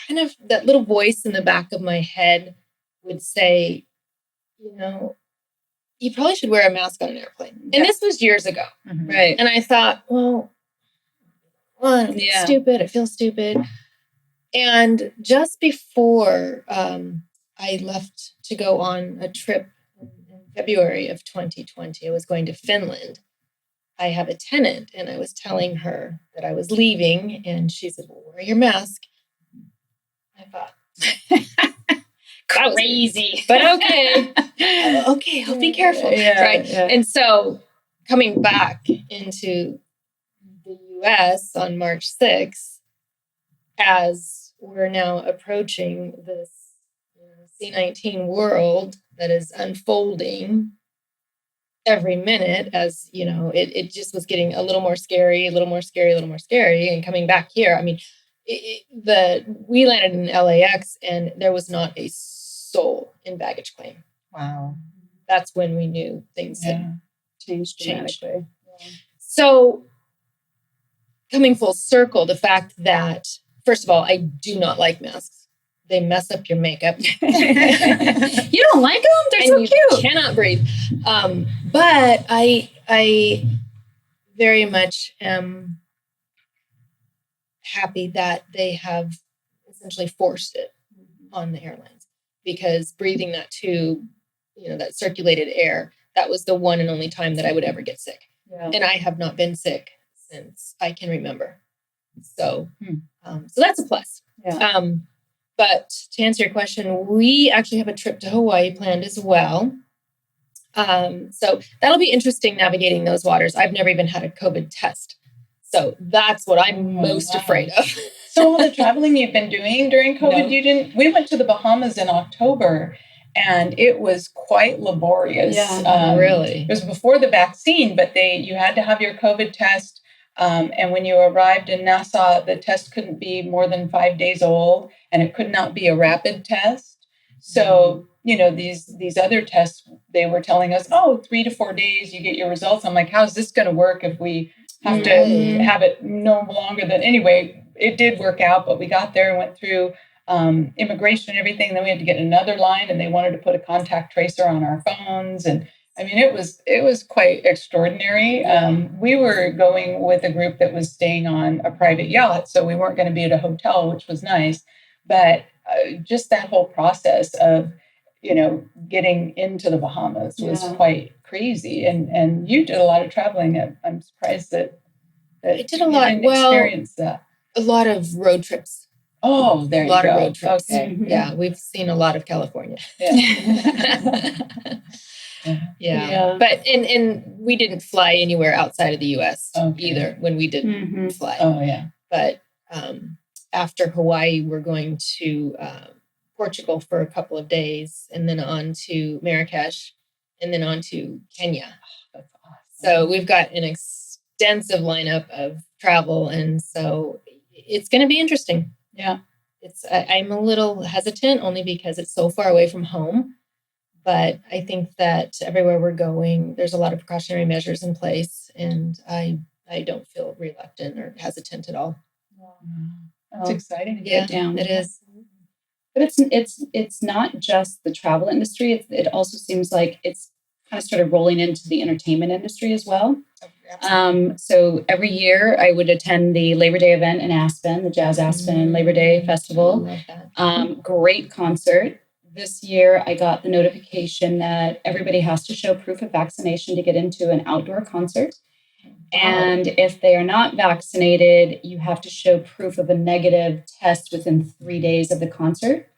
kind of, that little voice in the back of my head would say, you probably should wear a mask on an airplane. Yeah. And this was years ago. Mm-hmm. Right. And I thought, well, I feel stupid. I feel stupid. And just before I left to go on a trip February of 2020, I was going to Finland. I have a tenant and I was telling her that I was leaving and she said, well, wear your mask. I thought, crazy, but okay. Okay, I'll be careful. Yeah, right. Yeah. And so coming back into the US on March 6th, as we're now approaching this C-19 world that is unfolding every minute, as it just was getting a little more scary, and coming back here. I mean, we landed in LAX and there was not a soul in baggage claim. Wow. That's when we knew things had changed dramatically. Yeah. So coming full circle, the fact that, first of all, I do not like masks. They mess up your makeup. You don't like them? They're so cute. You cannot breathe. But I very much am happy that they have essentially forced it on the airlines, because breathing that tube, that circulated air, that was the one and only time that I would ever get sick. Yeah. And I have not been sick since I can remember. So, so that's a plus. Yeah. But to answer your question, we actually have a trip to Hawaii planned as well. So that'll be interesting navigating those waters. I've never even had a COVID test. So that's what I'm most afraid of. So all the traveling you've been doing during COVID, we went to the Bahamas in October And it was quite laborious. Really? It was before the vaccine, but you had to have your COVID test. And when you arrived in Nassau, the test couldn't be more than 5 days old, and it could not be a rapid test. So, these other tests, they were telling us, 3 to 4 days, you get your results. I'm like, how's this going to work if we have to have it no longer than, anyway, it did work out, but we got there and went through immigration and everything. And then we had to get another line, and they wanted to put a contact tracer on our phones. And I mean, it was quite extraordinary. We were going with a group that was staying on a private yacht, so we weren't going to be at a hotel, which was nice. But just that whole process of, getting into the Bahamas was quite crazy. And you did a lot of traveling. I'm surprised that I did a lot. Didn't experience that. A lot of road trips. Oh, there you go. A lot of road trips. Okay. Mm-hmm. Yeah, we've seen a lot of California. Yeah. But and we didn't fly anywhere outside of the U.S. either when we didn't fly. Oh, yeah. But after Hawaii, we're going to Portugal for a couple of days, and then on to Marrakesh, and then on to Kenya. That's awesome. So we've got an extensive lineup of travel, and so it's going to be interesting. Yeah. I'm a little hesitant only because it's so far away from home. But I think that everywhere we're going, there's a lot of precautionary measures in place, and I don't feel reluctant or hesitant at all. That's exciting to get down. It is. But it's not just the travel industry. It also seems like it's kind of started rolling into the entertainment industry as well. So every year I would attend the Labor Day event in Aspen, the Jazz Aspen Labor Day Festival. I love that. Great concert. This year I got the notification that everybody has to show proof of vaccination to get into an outdoor concert. And if they are not vaccinated, you have to show proof of a negative test within 3 days of the concert.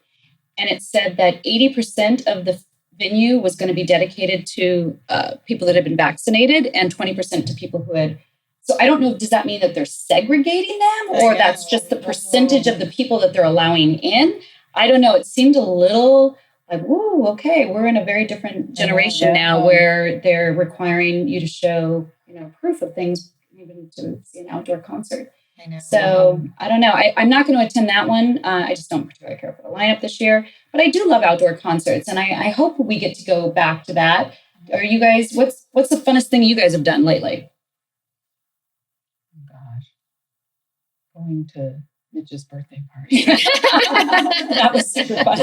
And it said that 80% of the venue was going to be dedicated to people that had been vaccinated and 20% to people who had. So I don't know, does that mean that they're segregating them, or that's just the percentage of the people that they're allowing in? I don't know. It seemed a little like, whoa, okay, we're in a very different generation now where they're requiring you to show, proof of things, even to see an outdoor concert. I know. So I don't know. I'm not going to attend that one. I just don't particularly care for the lineup this year. But I do love outdoor concerts, and I hope we get to go back to that. Are you guys? What's the funnest thing you guys have done lately? Oh, gosh, going to Mitch's birthday party. That was super fun.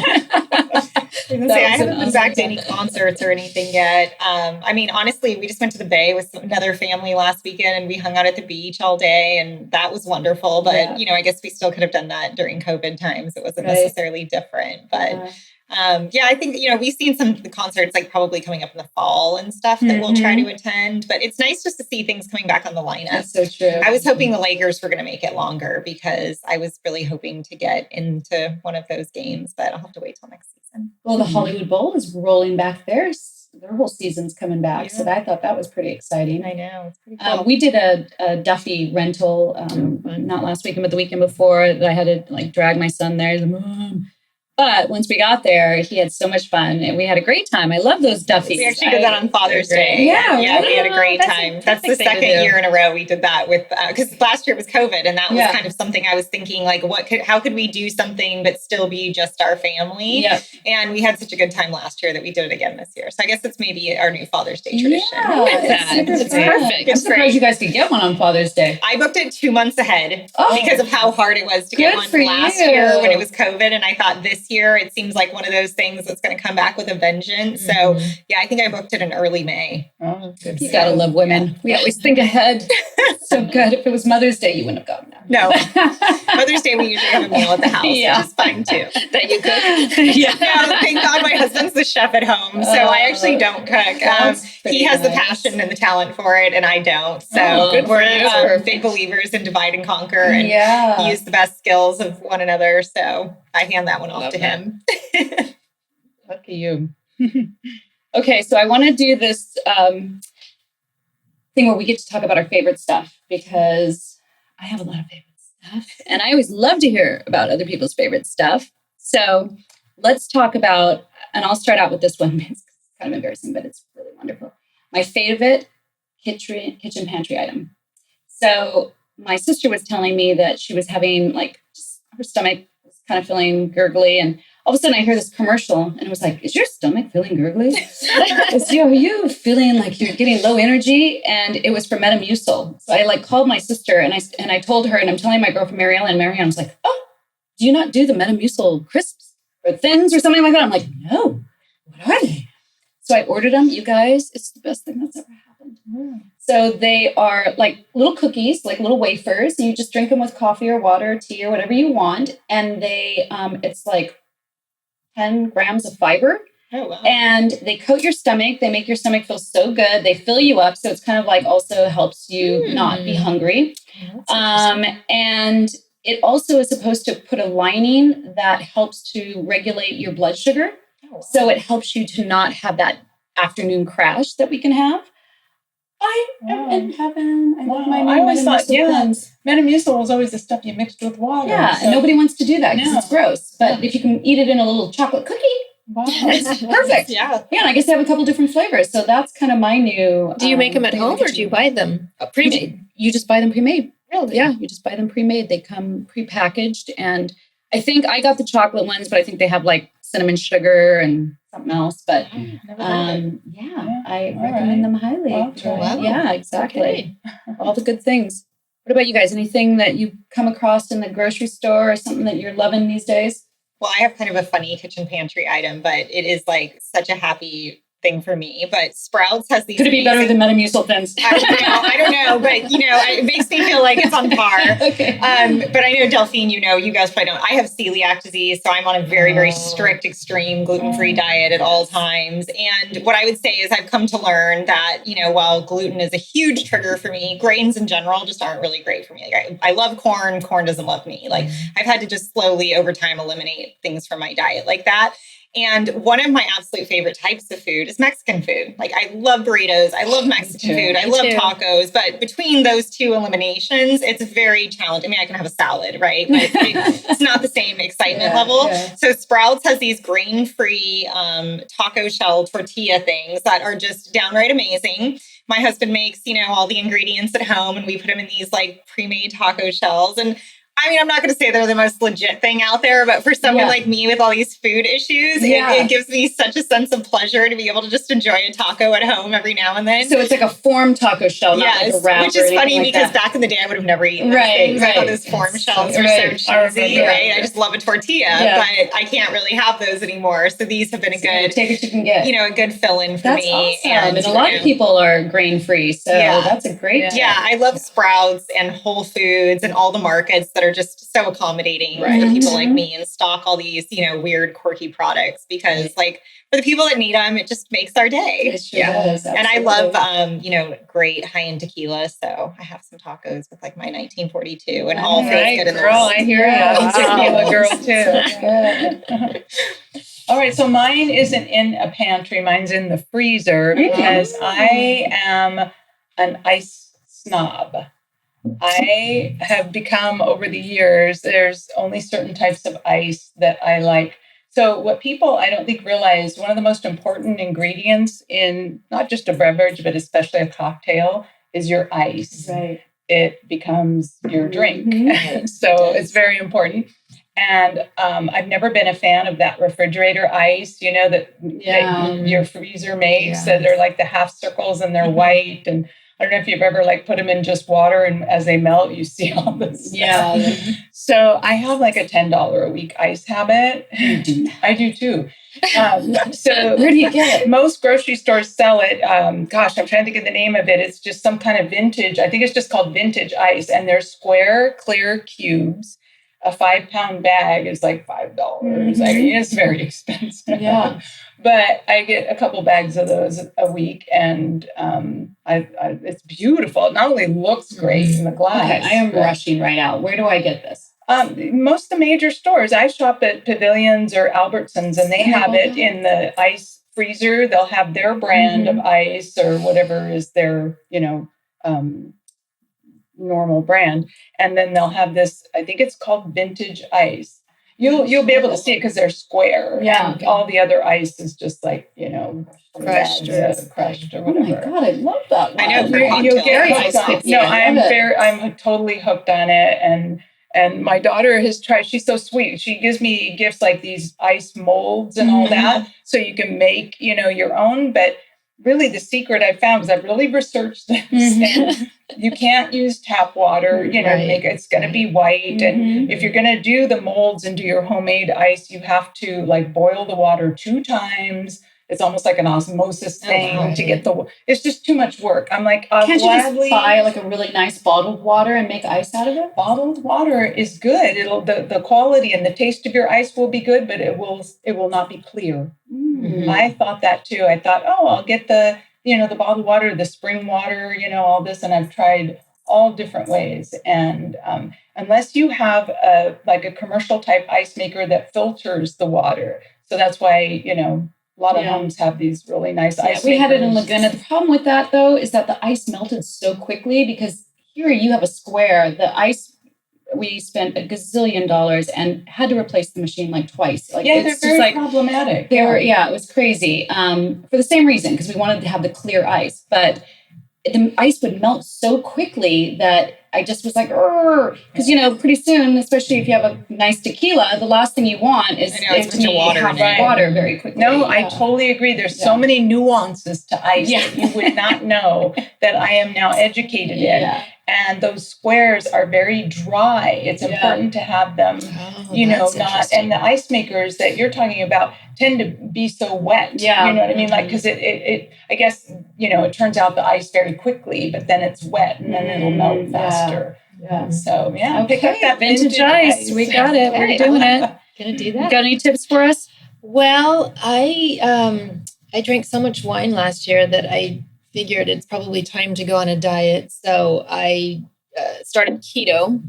I haven't been back to any concerts or anything yet. I mean, honestly, we just went to the Bay with another family last weekend, and we hung out at the beach all day, and that was wonderful. But, I guess we still could have done that during COVID times. It wasn't necessarily different. But I think, we've seen some of the concerts like probably coming up in the fall and stuff that we'll try to attend. But it's nice just to see things coming back on the lineup. That's so true. I was hoping the Lakers were going to make it longer because I was really hoping to get into one of those games, but I'll have to wait till next season. Well, the Hollywood Bowl is rolling back. Their whole season's coming back. So I thought that was pretty exciting. I know. It's pretty cool. We did a Duffy rental, not last weekend, but the weekend before, that I had to drag my son there. He's like, Mom. But once we got there, he had so much fun, and we had a great time. I love those Duffies. We actually did that on Father's Day. Yeah, we had a great time. That's the second year in a row we did that with, because last year it was COVID, and that was kind of something I was thinking, how could we do something but still be just our family? Yeah. And we had such a good time last year that we did it again this year. So I guess it's maybe our new Father's Day tradition. Yeah, it's perfect. I'm surprised you guys could get one on Father's Day. I booked it 2 months ahead because of how hard it was to get one last year when it was COVID, and I thought this year it seems like one of those things that's going to come back with a vengeance. So I think I booked it in early May. Oh, good. You gotta love women. We always think ahead. So good. If it was Mother's Day, you wouldn't have gotten that. No. Mother's Day, we usually have a meal at the house, which is fine too. That you cook? No, thank God my husband's the chef at home, so I actually don't cook. He has the passion and the talent for it, and I don't. So we're big believers in divide and conquer and use the best skills of one another. So I hand that one off to him. Lucky you. Okay, so I want to do this thing where we get to talk about our favorite stuff, because I have a lot of favorite stuff, and I always love to hear about other people's favorite stuff. So let's talk about and I'll start out with this one. It's kind of embarrassing, but it's really wonderful. My favorite kitchen pantry item. So my sister was telling me that she was having just her stomach was kind of feeling gurgly, and all of a sudden I hear this commercial, and it was like, "Is your stomach feeling gurgly? Are you feeling like you're getting low energy?" And it was for Metamucil. So I called my sister, and I told her, and I'm telling my girlfriend Marianne was like, "Oh, do you not do the Metamucil crisps or thins or something like that?" I'm like, "No, what are they?" So I ordered them. You guys, it's the best thing that's ever happened. So they are like little cookies, like little wafers. And you just drink them with coffee or water, or tea, or whatever you want. And they, it's like 10 grams of fiber. Oh, wow. And they coat your stomach. They make your stomach feel so good. They fill you up. So it's kind of like also helps you not be hungry. And it also is supposed to put a lining that helps to regulate your blood sugar. Oh, wow. So it helps you to not have that afternoon crash that we can have. I am in heaven. I love my I always thought, things. Metamucil was always the stuff you mixed with water. Yeah, so. And nobody wants to do that because No. it's gross. But if you can eat it in a little chocolate cookie, Wow. it's perfect. Yeah. Yeah, and I guess they have a couple different flavors. So that's kind of my new. Do you make them at home or do you buy them pre-made? You just buy them pre-made. Really? Yeah, you just buy them pre-made. They come pre-packaged. And I think I got the chocolate ones, but I think they have like cinnamon sugar and something else. But I recommend them highly. Well, wow. Yeah, exactly. All the good things. What about you guys? Anything that you come across in the grocery store or something that you're loving these days? Well, I have kind of a funny kitchen pantry item, but it is like such a happy thing for me. But Sprouts has these. Could it be better than Metamucil thins? I don't know, but it makes me feel like it's on par. Okay. But I know Delphine, you guys probably don't. I have celiac disease, so I'm on a very, very strict, extreme gluten-free diet at all times. And what I would say is I've come to learn that, while gluten is a huge trigger for me, grains in general just aren't really great for me. Like I love corn. Corn doesn't love me. Like I've had to just slowly over time eliminate things from my diet like that. And one of my absolute favorite types of food is Mexican food. Like I love burritos. I love Mexican food. I love tacos. But between those two eliminations, it's very challenging. I mean, I can have a salad, right? But it's not the same excitement level. Yeah. So Sprouts has these grain-free taco shell tortilla things that are just downright amazing. My husband makes, all the ingredients at home and we put them in these like pre-made taco shells. And I mean, I'm not going to say they're the most legit thing out there, but for someone like me with all these food issues, it gives me such a sense of pleasure to be able to just enjoy a taco at home every now and then. So it's like a form taco shell, not like a wrap. Which is funny because back in the day, I would have never eaten those things. I thought those form shells were so cheesy, right? I just love a tortilla, but I can't really have those anymore. So these have been a good, take what you can get. A good fill-in for me. Awesome. And a lot of people are grain-free, so that's a great tip. Yeah, I love Sprouts and Whole Foods and all the markets that are just so accommodating for people like me and stock all these, weird, quirky products because like for the people that need them, it just makes our day. It sure does. And I love, great high-end tequila. So I have some tacos with like my 1942 and all feels good in the world. I hear you. I'm a tequila girl too. All right. So mine isn't in a pantry. Mine's in the freezer because I am an ice snob. I have become over the years, there's only certain types of ice that I like. So what people, I don't think, realize, one of the most important ingredients in not just a beverage, but especially a cocktail is your ice. Right. It becomes your drink. So it's very important. And I've never been a fan of that refrigerator ice, that your freezer makes. So they're like the half circles and they're white. And I don't know if you've ever put them in just water and as they melt, you see all this stuff. Yeah. So I have like a $10 a week ice habit. You do. I do too. So where do you get it? Most grocery stores sell it. I'm trying to think of the name of it. It's just some kind of vintage. I think it's just called vintage ice. And they're square, clear cubes. A 5-pound bag is like $5. It's very expensive. Yeah. But I get a couple bags of those a week, and it's beautiful. It not only looks great in the glass. Okay, I am rushing right out. Where do I get this? Most of the major stores. I shop at Pavilions or Albertsons, and they have it in the ice freezer. They'll have their brand of ice or whatever is their, normal brand. And then they'll have this, I think it's called vintage ice. You'll be able to see it because they're square. Yeah. And all the other ice is just like, Crushed crushed or Oh my whatever. God, I love that. I know, one. for You'll get cocktails. hooked on it. Yeah, No, I love it. I'm totally hooked on it. And my daughter has tried, she's so sweet. She gives me gifts like these ice molds and all that. So you can make, your own. But really the secret I found, because I've really researched this, and you can't use tap water, to make it. It's going to be white. And if you're going to do the molds and do your homemade ice, you have to like boil the water 2 times. It's almost like an osmosis thing to get it's just too much work. I'm like, Can't you gladly just buy like a really nice bottled water and make ice out of it? bottled water is good. It'll the quality and the taste of your ice will be good, but it will not be clear. I thought that too. I thought, I'll get the the bottled water, the spring water, all this, and I've tried all different ways. And unless you have a commercial type ice maker that filters the water, so that's why a lot of homes have these really nice ice we makers. had it in Laguna. The problem with that, though, is that the ice melted so quickly because here you have a square. The ice, we spent a gazillion dollars and had to replace the machine like twice. Like, They're very problematic. It was crazy for the same reason, because we wanted to have the clear ice. But the ice would melt so quickly that I just was like, because pretty soon, especially if you have a nice tequila, the last thing you want is to have water very quickly. No, I totally agree. There's so many nuances to ice that you would not know that I am now educated in. And those squares are very dry. It's important to have them, not. And the ice makers that you're talking about tend to be so wet. Yeah. You know what I mean? Like, because it I guess, it turns out the ice very quickly, but then it's wet and then it'll melt faster. Yeah. So, pick Okay, up that vintage ice. We got it. We're doing it. Gonna do that. You got any tips for us? Well, I drank so much wine last year that I figured it's probably time to go on a diet. So I started keto,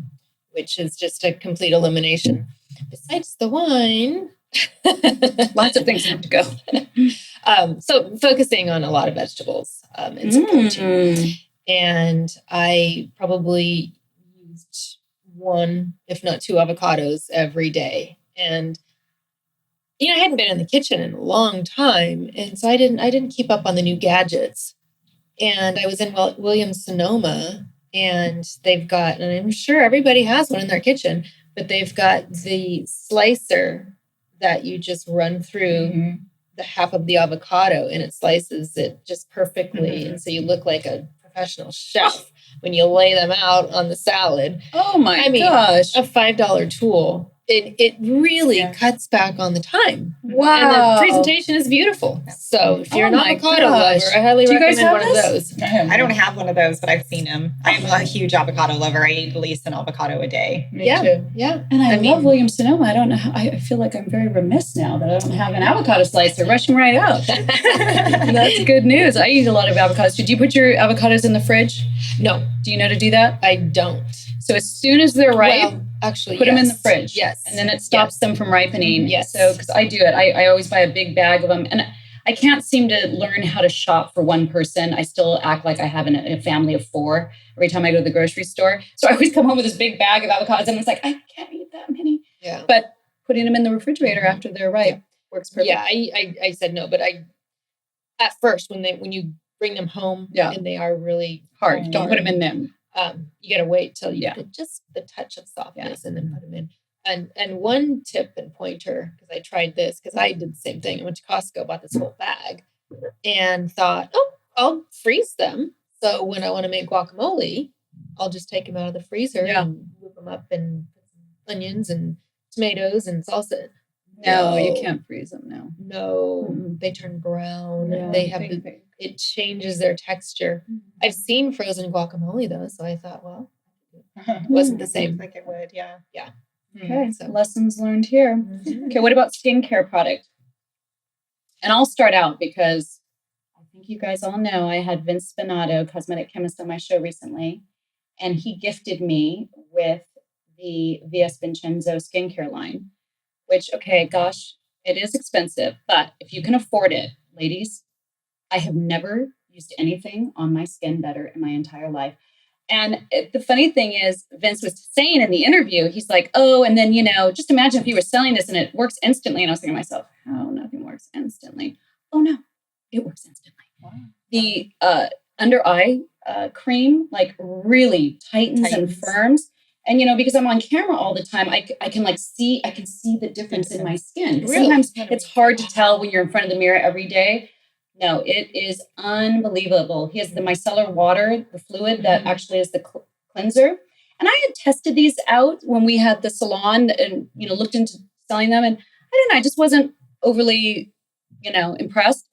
which is just a complete elimination. Besides the wine, Lots of things have to go. so focusing on a lot of vegetables and some protein. And I probably used 1, if not 2 avocados every day. And I hadn't been in the kitchen in a long time, and so I didn't keep up on the new gadgets. And I was in Williams-Sonoma, and they've got, and I'm sure everybody has one in their kitchen, but they've got the slicer that you just run through the half of the avocado, and it slices it just perfectly. And so you look like a professional chef when you lay them out on the salad. Oh my gosh. A $5 tool. It really cuts back on the time. Wow. And the presentation is beautiful. So if you're an avocado lover, I highly recommend one of those. I don't have one of those, but I've seen them. I'm a huge avocado lover. I eat at least an avocado a day. Me too. Yeah. And I love Williams-Sonoma. I don't know how, I feel like I'm very remiss now that I don't have an avocado slicer rushing right out. That's good news. I eat a lot of avocados. Did you put your avocados in the fridge? No. Do you know to do that? I don't. So as soon as they're ripe, actually, put them in the fridge. Yes. And then it stops them from ripening. Yes. So, because I do it, I always buy a big bag of them. And I can't seem to learn how to shop for one person. I still act like I have a family of 4 every time I go to the grocery store. So I always come home with this big bag of avocados and it's like, I can't eat that many. Yeah. But putting them in the refrigerator after they're ripe works perfect. Yeah, I said no, but at first when you bring them home and they are really hard, don't put them in them. You got to wait till you get just the touch of softness and then put them in. And one tip and pointer, because I tried this, because I did the same thing. I went to Costco, bought this whole bag, and thought, I'll freeze them. So when I want to make guacamole, I'll just take them out of the freezer and whip them up and put some onions and tomatoes and salsa. No, you can't freeze them now. No, they turn brown. Yeah, they have it changes their texture. I've seen frozen guacamole though, so I thought, well, it wasn't the same. Like it would, yeah. Okay, so lessons learned here. Okay, what about skincare product? And I'll start out because I think you guys all know I had Vince Spinato, cosmetic chemist, on my show recently, and he gifted me with the VS Vincenzo skincare line, which, okay, gosh, it is expensive, but if you can afford it, ladies, I have never used anything on my skin better in my entire life. And the funny thing is, Vince was saying in the interview, he's like, oh, and then, just imagine if you were selling this and it works instantly. And I was thinking to myself, oh, nothing works instantly. Oh, no, it works instantly. Wow. The under eye cream, like really tightens and firms. And, because I'm on camera all the time, I can see the difference in my skin. Really? Sometimes it's hard to tell when you're in front of the mirror every day. No, it is unbelievable. He has the micellar water, the fluid that actually is the cleanser. And I had tested these out when we had the salon and, looked into selling them. And I don't know, I just wasn't overly, impressed.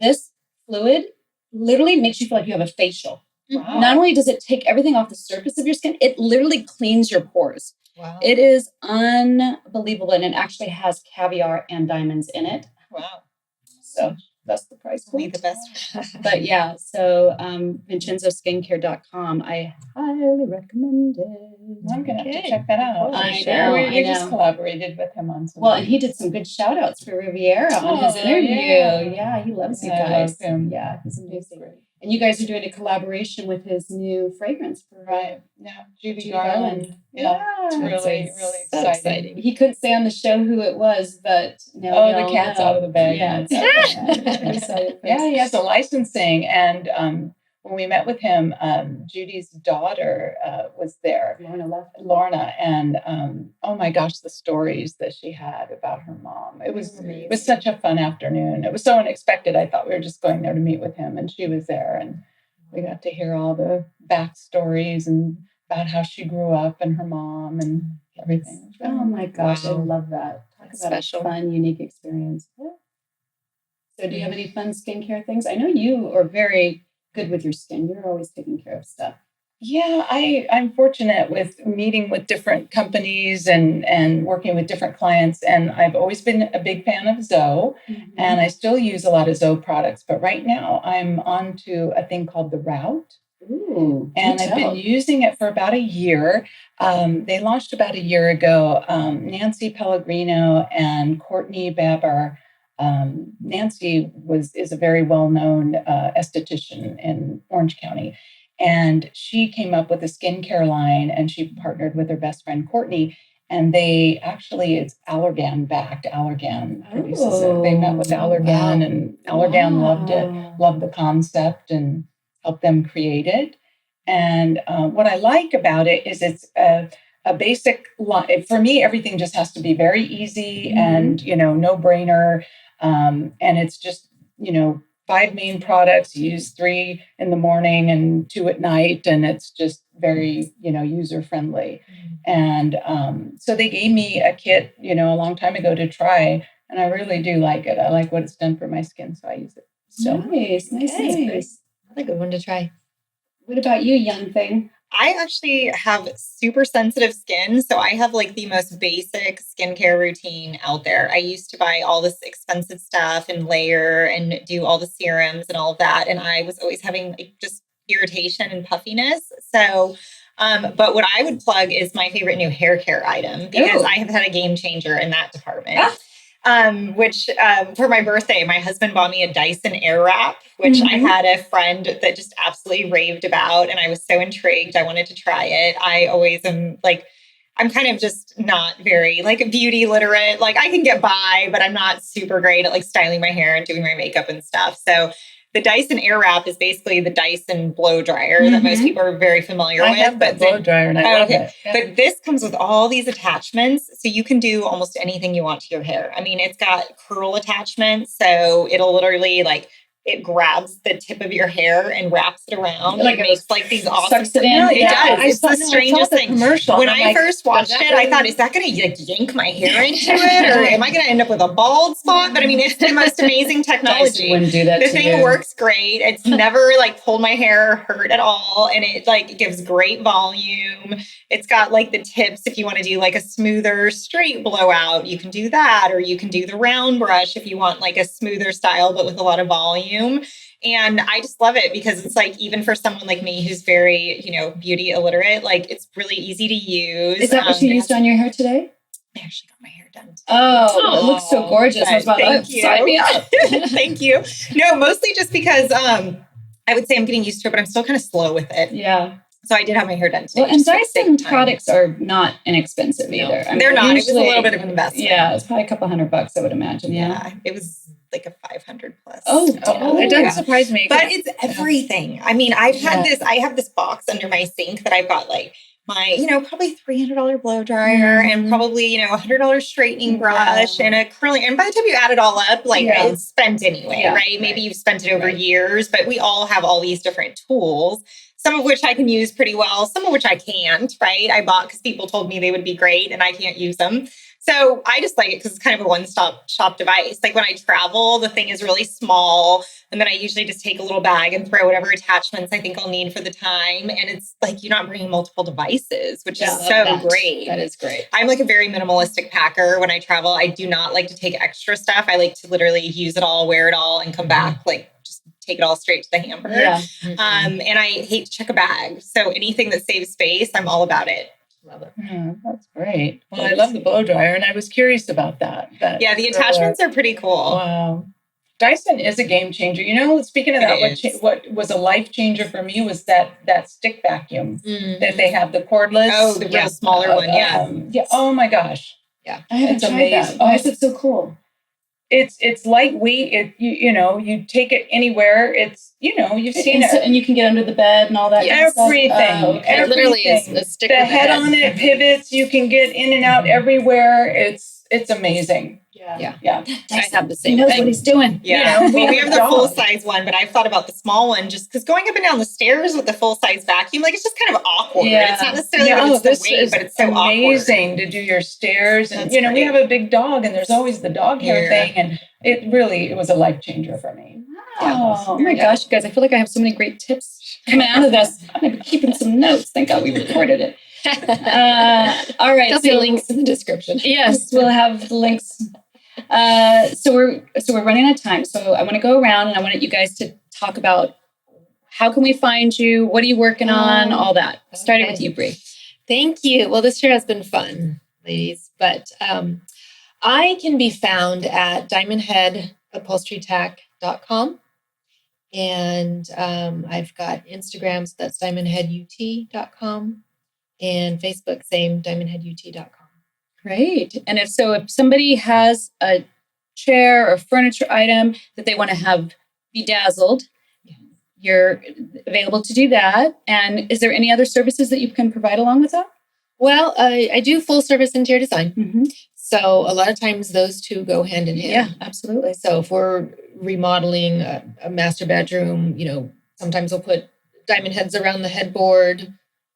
This fluid literally makes you feel like you have a facial. Wow. Not only does it take everything off the surface of your skin, it literally cleans your pores. Wow. It is unbelievable. And it actually has caviar and diamonds in it. Wow. So that's the price point. The best. But yeah, so VincenzoSkincare.com. I highly recommend it. I'm going to have to check that out. I know. We just collaborated with him on some. Well, and he did some good shout outs for Rivera on his interview. Yeah, he loves you guys. I love him. Yeah, he's amazing. And you guys are doing a collaboration with his new fragrance. Right. Yeah. Judy Garland. Yeah. It's really so exciting. He couldn't say on the show who it was, but now the cat's out of the bag. Yeah. Yeah, he has a licensing. And when we met with him, Judy's daughter was there, Lorna. And oh my gosh, the stories that she had about her mom. It was such a fun afternoon. It was so unexpected. I thought we were just going there to meet with him, and she was there, and we got to hear all the backstories and about how she grew up and her mom and everything. Oh my gosh, I love that. Talk about special, fun, unique experience. Yeah. So do you have any fun skincare things? I know you are very good with your skin. You're always taking care of stuff. Yeah, I'm fortunate with meeting with different companies and working with different clients. And I've always been a big fan of Zoe, and I still use a lot of Zoe products. But right now I'm on to a thing called the Route. Ooh, and I've been using it for about a year. They launched about a year ago. Nancy Pellegrino and Courtney Baber. Nancy is a very well-known esthetician in Orange County. And she came up with a skincare line, and she partnered with her best friend, Courtney. And it's Allergan backed. Allergan produces it. They met with Allergan, and Allergan loved it, loved the concept, and helped them create it. And what I like about it is it's a basic line. For me, everything just has to be very easy and, no brainer. And it's just, 5 main products. You use 3 in the morning and 2 at night. And it's just very, user friendly. And so they gave me a kit, a long time ago to try. And I really do like it. I like what it's done for my skin. So I use it. So nice. That's a good one to try. What about you, young thing? I actually have super sensitive skin. So I have the most basic skincare routine out there. I used to buy all this expensive stuff and layer and do all the serums and all of that. And I was always having just irritation and puffiness. So, but what I would plug is my favorite new hair care item, because I have had a game changer in that department. Which for my birthday, my husband bought me a Dyson Airwrap, which I had a friend that just absolutely raved about. And I was so intrigued. I wanted to try it. I always am I'm kind of just not very beauty literate. I can get by, but I'm not super great at styling my hair and doing my makeup and stuff. So the Dyson Airwrap is basically the Dyson blow dryer that most people are very familiar with. I have that blow dryer and I love it. Yeah. But this comes with all these attachments, so you can do almost anything you want to your hair. I mean, it's got curl attachments, so it'll literally it grabs the tip of your hair and wraps it around. It makes these awesome. Sucks it in. It does. It's the strangest thing. When I first watched it, I thought, is that going to yank my hair into it, or am I going to end up with a bald spot? But I mean, it's the most amazing technology. Wouldn't do that. The thing works great. It's never pulled my hair or hurt at all, and it gives great volume. It's got the tips if you want to do a smoother straight blowout, you can do that, or you can do the round brush if you want a smoother style but with a lot of volume. And I just love it because it's even for someone like me who's very, beauty illiterate, it's really easy to use. Is that what you used on your hair today? I actually got my hair done. Oh, it looks so gorgeous. I was about to sign me up. Thank you. No, mostly just because I would say I'm getting used to it, but I'm still kind of slow with it. Yeah. So I did have my hair done today. Well, and just to save Dyson time. products are not inexpensive either. I mean, They're not. It was a usually- little bit of an investment. Yeah, it's probably a couple $100, I would imagine. Yeah. It was like a 500 plus. It doesn't surprise me. But it's everything. I mean, I have this box under my sink that I've got like my, probably $300 blow dryer and probably, $100 straightening brush and a curling. And by the time you add it all up, like it's spent anyway, right? Maybe you've spent it over years, but we all have all these different tools, some of which I can use pretty well, some of which I can't, right? I bought because people told me they would be great and I can't use them. So I just like it because it's kind of a one-stop shop device. Like when I travel, the thing is really small. And then I usually just take a little bag and throw whatever attachments I think I'll need for the time. And it's like you're not bringing multiple devices, which is so great. That is great. I'm like a very minimalistic packer when I travel. I do not like to take extra stuff. I like to literally use it all, wear it all, and come back like just take it all straight to the hamper. Yeah. And I hate to check a bag. So anything that saves space, I'm all about it. Love it. Yeah, that's great. Well, I love the blow dryer, and I was curious about that. Yeah, the attachments are pretty cool. Wow. Dyson is a game changer. Speaking of that, what was a life changer for me was that stick vacuum that they have, the cordless. Oh, the real smaller one. Yeah. Oh my gosh. Yeah. I haven't tried that. Why is it so cool? It's lightweight. You take it anywhere. It's you've seen it, and you can get under the bed and all that. Everything. Okay. It literally is a stick. The head on it pivots. You can get in and out everywhere. It's amazing. Yeah. I have the same. He knows what he's doing. Yeah. We have the full size one, but I've thought about the small one just because going up and down the stairs with the full size vacuum, like it's just kind of awkward. Yeah. It's not necessarily that it's the weight, but it's so amazing awkward. to do your stairs. And That's we have a big dog, and there's always the dog hair thing, and it was a life changer for me. Oh my gosh, you guys! I feel like I have so many great tips coming out of this. I'm gonna be keeping some notes. Thank God we recorded it. All right, There'll be links in the description. Yes, we'll have the links. So we're running out of time. So I want to go around and I want you guys to talk about how can we find you? What are you working on? All that. Starting with you, Bree. Thank you. Well, this year has been fun, ladies. But I can be found at diamondheadupholsterytack.com. And I've got Instagram, so that's diamondheadut.com. And Facebook, same, diamondheadut.com. Great. And if somebody has a chair or furniture item that they want to have bedazzled, you're available to do that. And is there any other services that you can provide along with that? Well, I do full service interior design. Mm-hmm. So a lot of times those two go hand in hand. Yeah, absolutely. So if we're remodeling a master bedroom, sometimes we'll put diamond heads around the headboard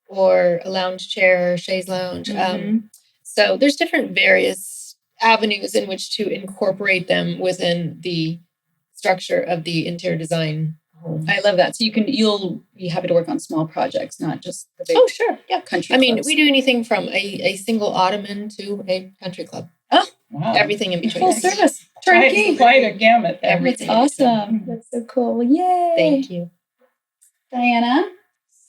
or a lounge chair, chaise lounge. Mm-hmm. So there's different various avenues in which to incorporate them within the structure of the interior design home. I love that. So you'll be happy to work on small projects, not just the big sure. Yeah. country I mean, clubs. we do anything from a single ottoman to a country club. Oh, wow. Everything in between. Full service. Turnkey. Quite a gamut there. Everything. That's awesome. That's so cool. Yay. Thank you. Diana?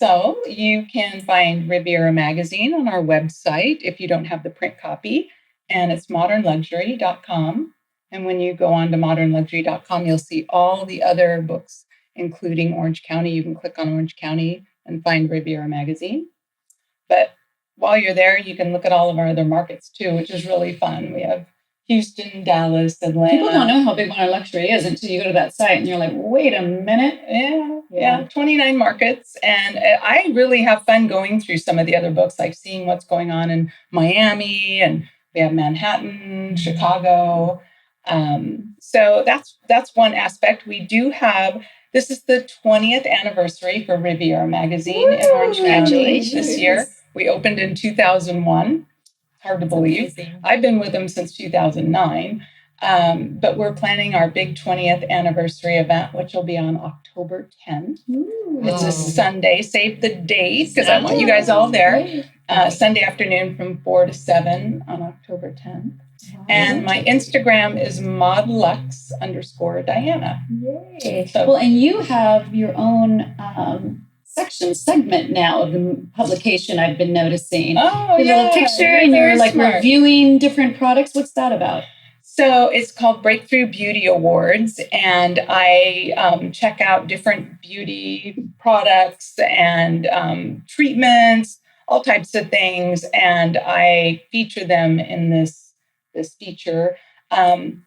So you can find Rivera magazine on our website if you don't have the print copy, and it's modernluxury.com. And when you go on to modernluxury.com, you'll see all the other books, including Orange County. You can click on Orange County and find Rivera magazine. But while you're there, you can look at all of our other markets too, which is really fun. We have Houston, Dallas, Atlanta. People don't know how big Modern Luxury is until you go to that site and you're like, wait a minute. Yeah, 29 markets. And I really have fun going through some of the other books, like seeing what's going on in Miami, and we have Manhattan, Chicago. So that's one aspect. We do have, this is the 20th anniversary for Rivera magazine in Orange County this year. We opened in 2001. Hard to believe. I've been with them since 2009. But we're planning our big 20th anniversary event, which will be on October 10th. It's a Sunday. Save the date because I want you guys all there. Sunday afternoon from 4 to 7 on October 10th. And my Instagram is modlux_Diana. Yay. Well, and you have your own segment now of the publication, I've been noticing. Oh, your little picture, and you're like reviewing different products. What's that about? So it's called Breakthrough Beauty Awards, and I check out different beauty products and treatments, all types of things, and I feature them in this feature.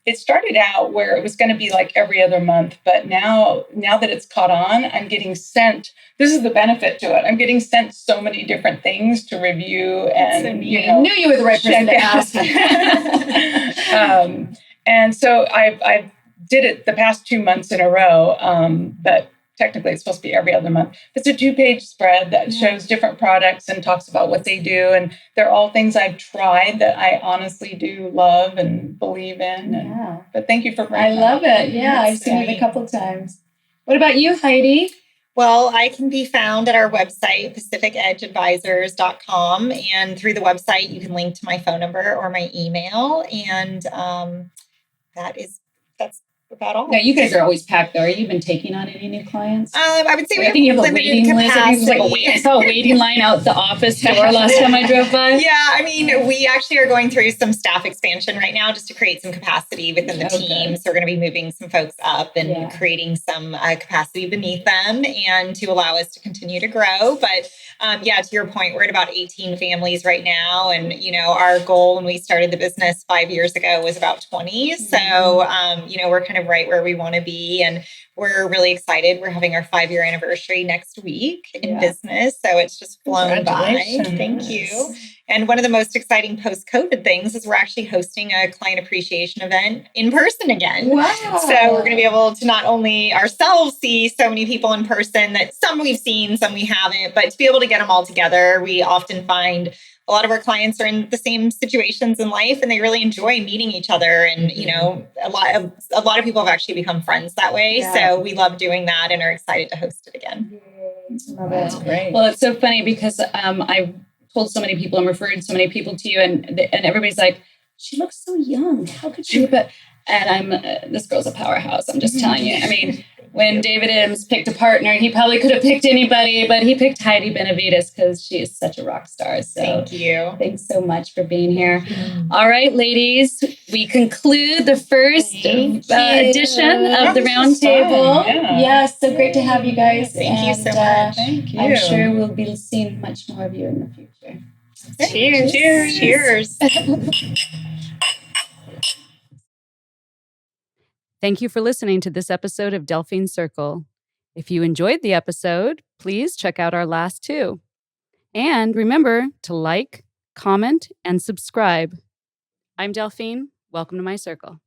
It started out where it was going to be like every other month, but now that it's caught on, I'm getting sent. This is the benefit to it. I'm getting sent so many different things to review, and I knew you were the right person to ask. And so I did it the past 2 months in a row, but technically it's supposed to be every other month. It's a 2-page spread that shows different products and talks about what they do. And they're all things I've tried that I honestly do love and believe in. And, but thank you for bringing I love it. Yeah, I've seen it a couple times. What about you, Heidi? Well, I can be found at our website, pacificedgeadvisors.com. And through the website, you can link to my phone number or my email. And that's about all. Now, you guys are always packed, though. Are you even taking on any new clients? I would say I think you have a waiting list. I saw a waiting line out the office door last time I drove by. Yeah, I mean, we actually are going through some staff expansion right now just to create some capacity within the team. So we're going to be moving some folks up and creating some capacity beneath them and to allow us to continue to grow. But to your point, we're at about 18 families right now. And, our goal when we started the business 5 years ago was about 20. So, we're kind of right where we want to be. And we're really excited. We're having our 5-year anniversary next week in business. So it's just flown by. Thank you. And one of the most exciting post-COVID things is we're actually hosting a client appreciation event in person again. Wow. So we're going to be able to not only ourselves see so many people in person, that some we've seen, some we haven't, but to be able to get them all together. We often find a lot of our clients are in the same situations in life and they really enjoy meeting each other. And, a lot of people have actually become friends that way. Yeah. So we love doing that and are excited to host it again. Wow. That's great. Well, it's so funny because I told so many people and referred so many people to you and everybody's like, she looks so young. How could she? And this girl's a powerhouse. I'm just telling you. I mean, when David Adams picked a partner, he probably could have picked anybody, but he picked Heidi Benavidez because she is such a rock star. So thank you. Thanks so much for being here. All right, ladies, we conclude the first edition of the Roundtable. Yes, so great to have you guys. Thank you so much. Thank you. I'm sure we'll be seeing much more of you in the future. Cheers. Cheers. Thank you for listening to this episode of Delphine Circle. If you enjoyed the episode, please check out our last 2. And remember to like, comment, and subscribe. I'm Delphine. Welcome to my circle.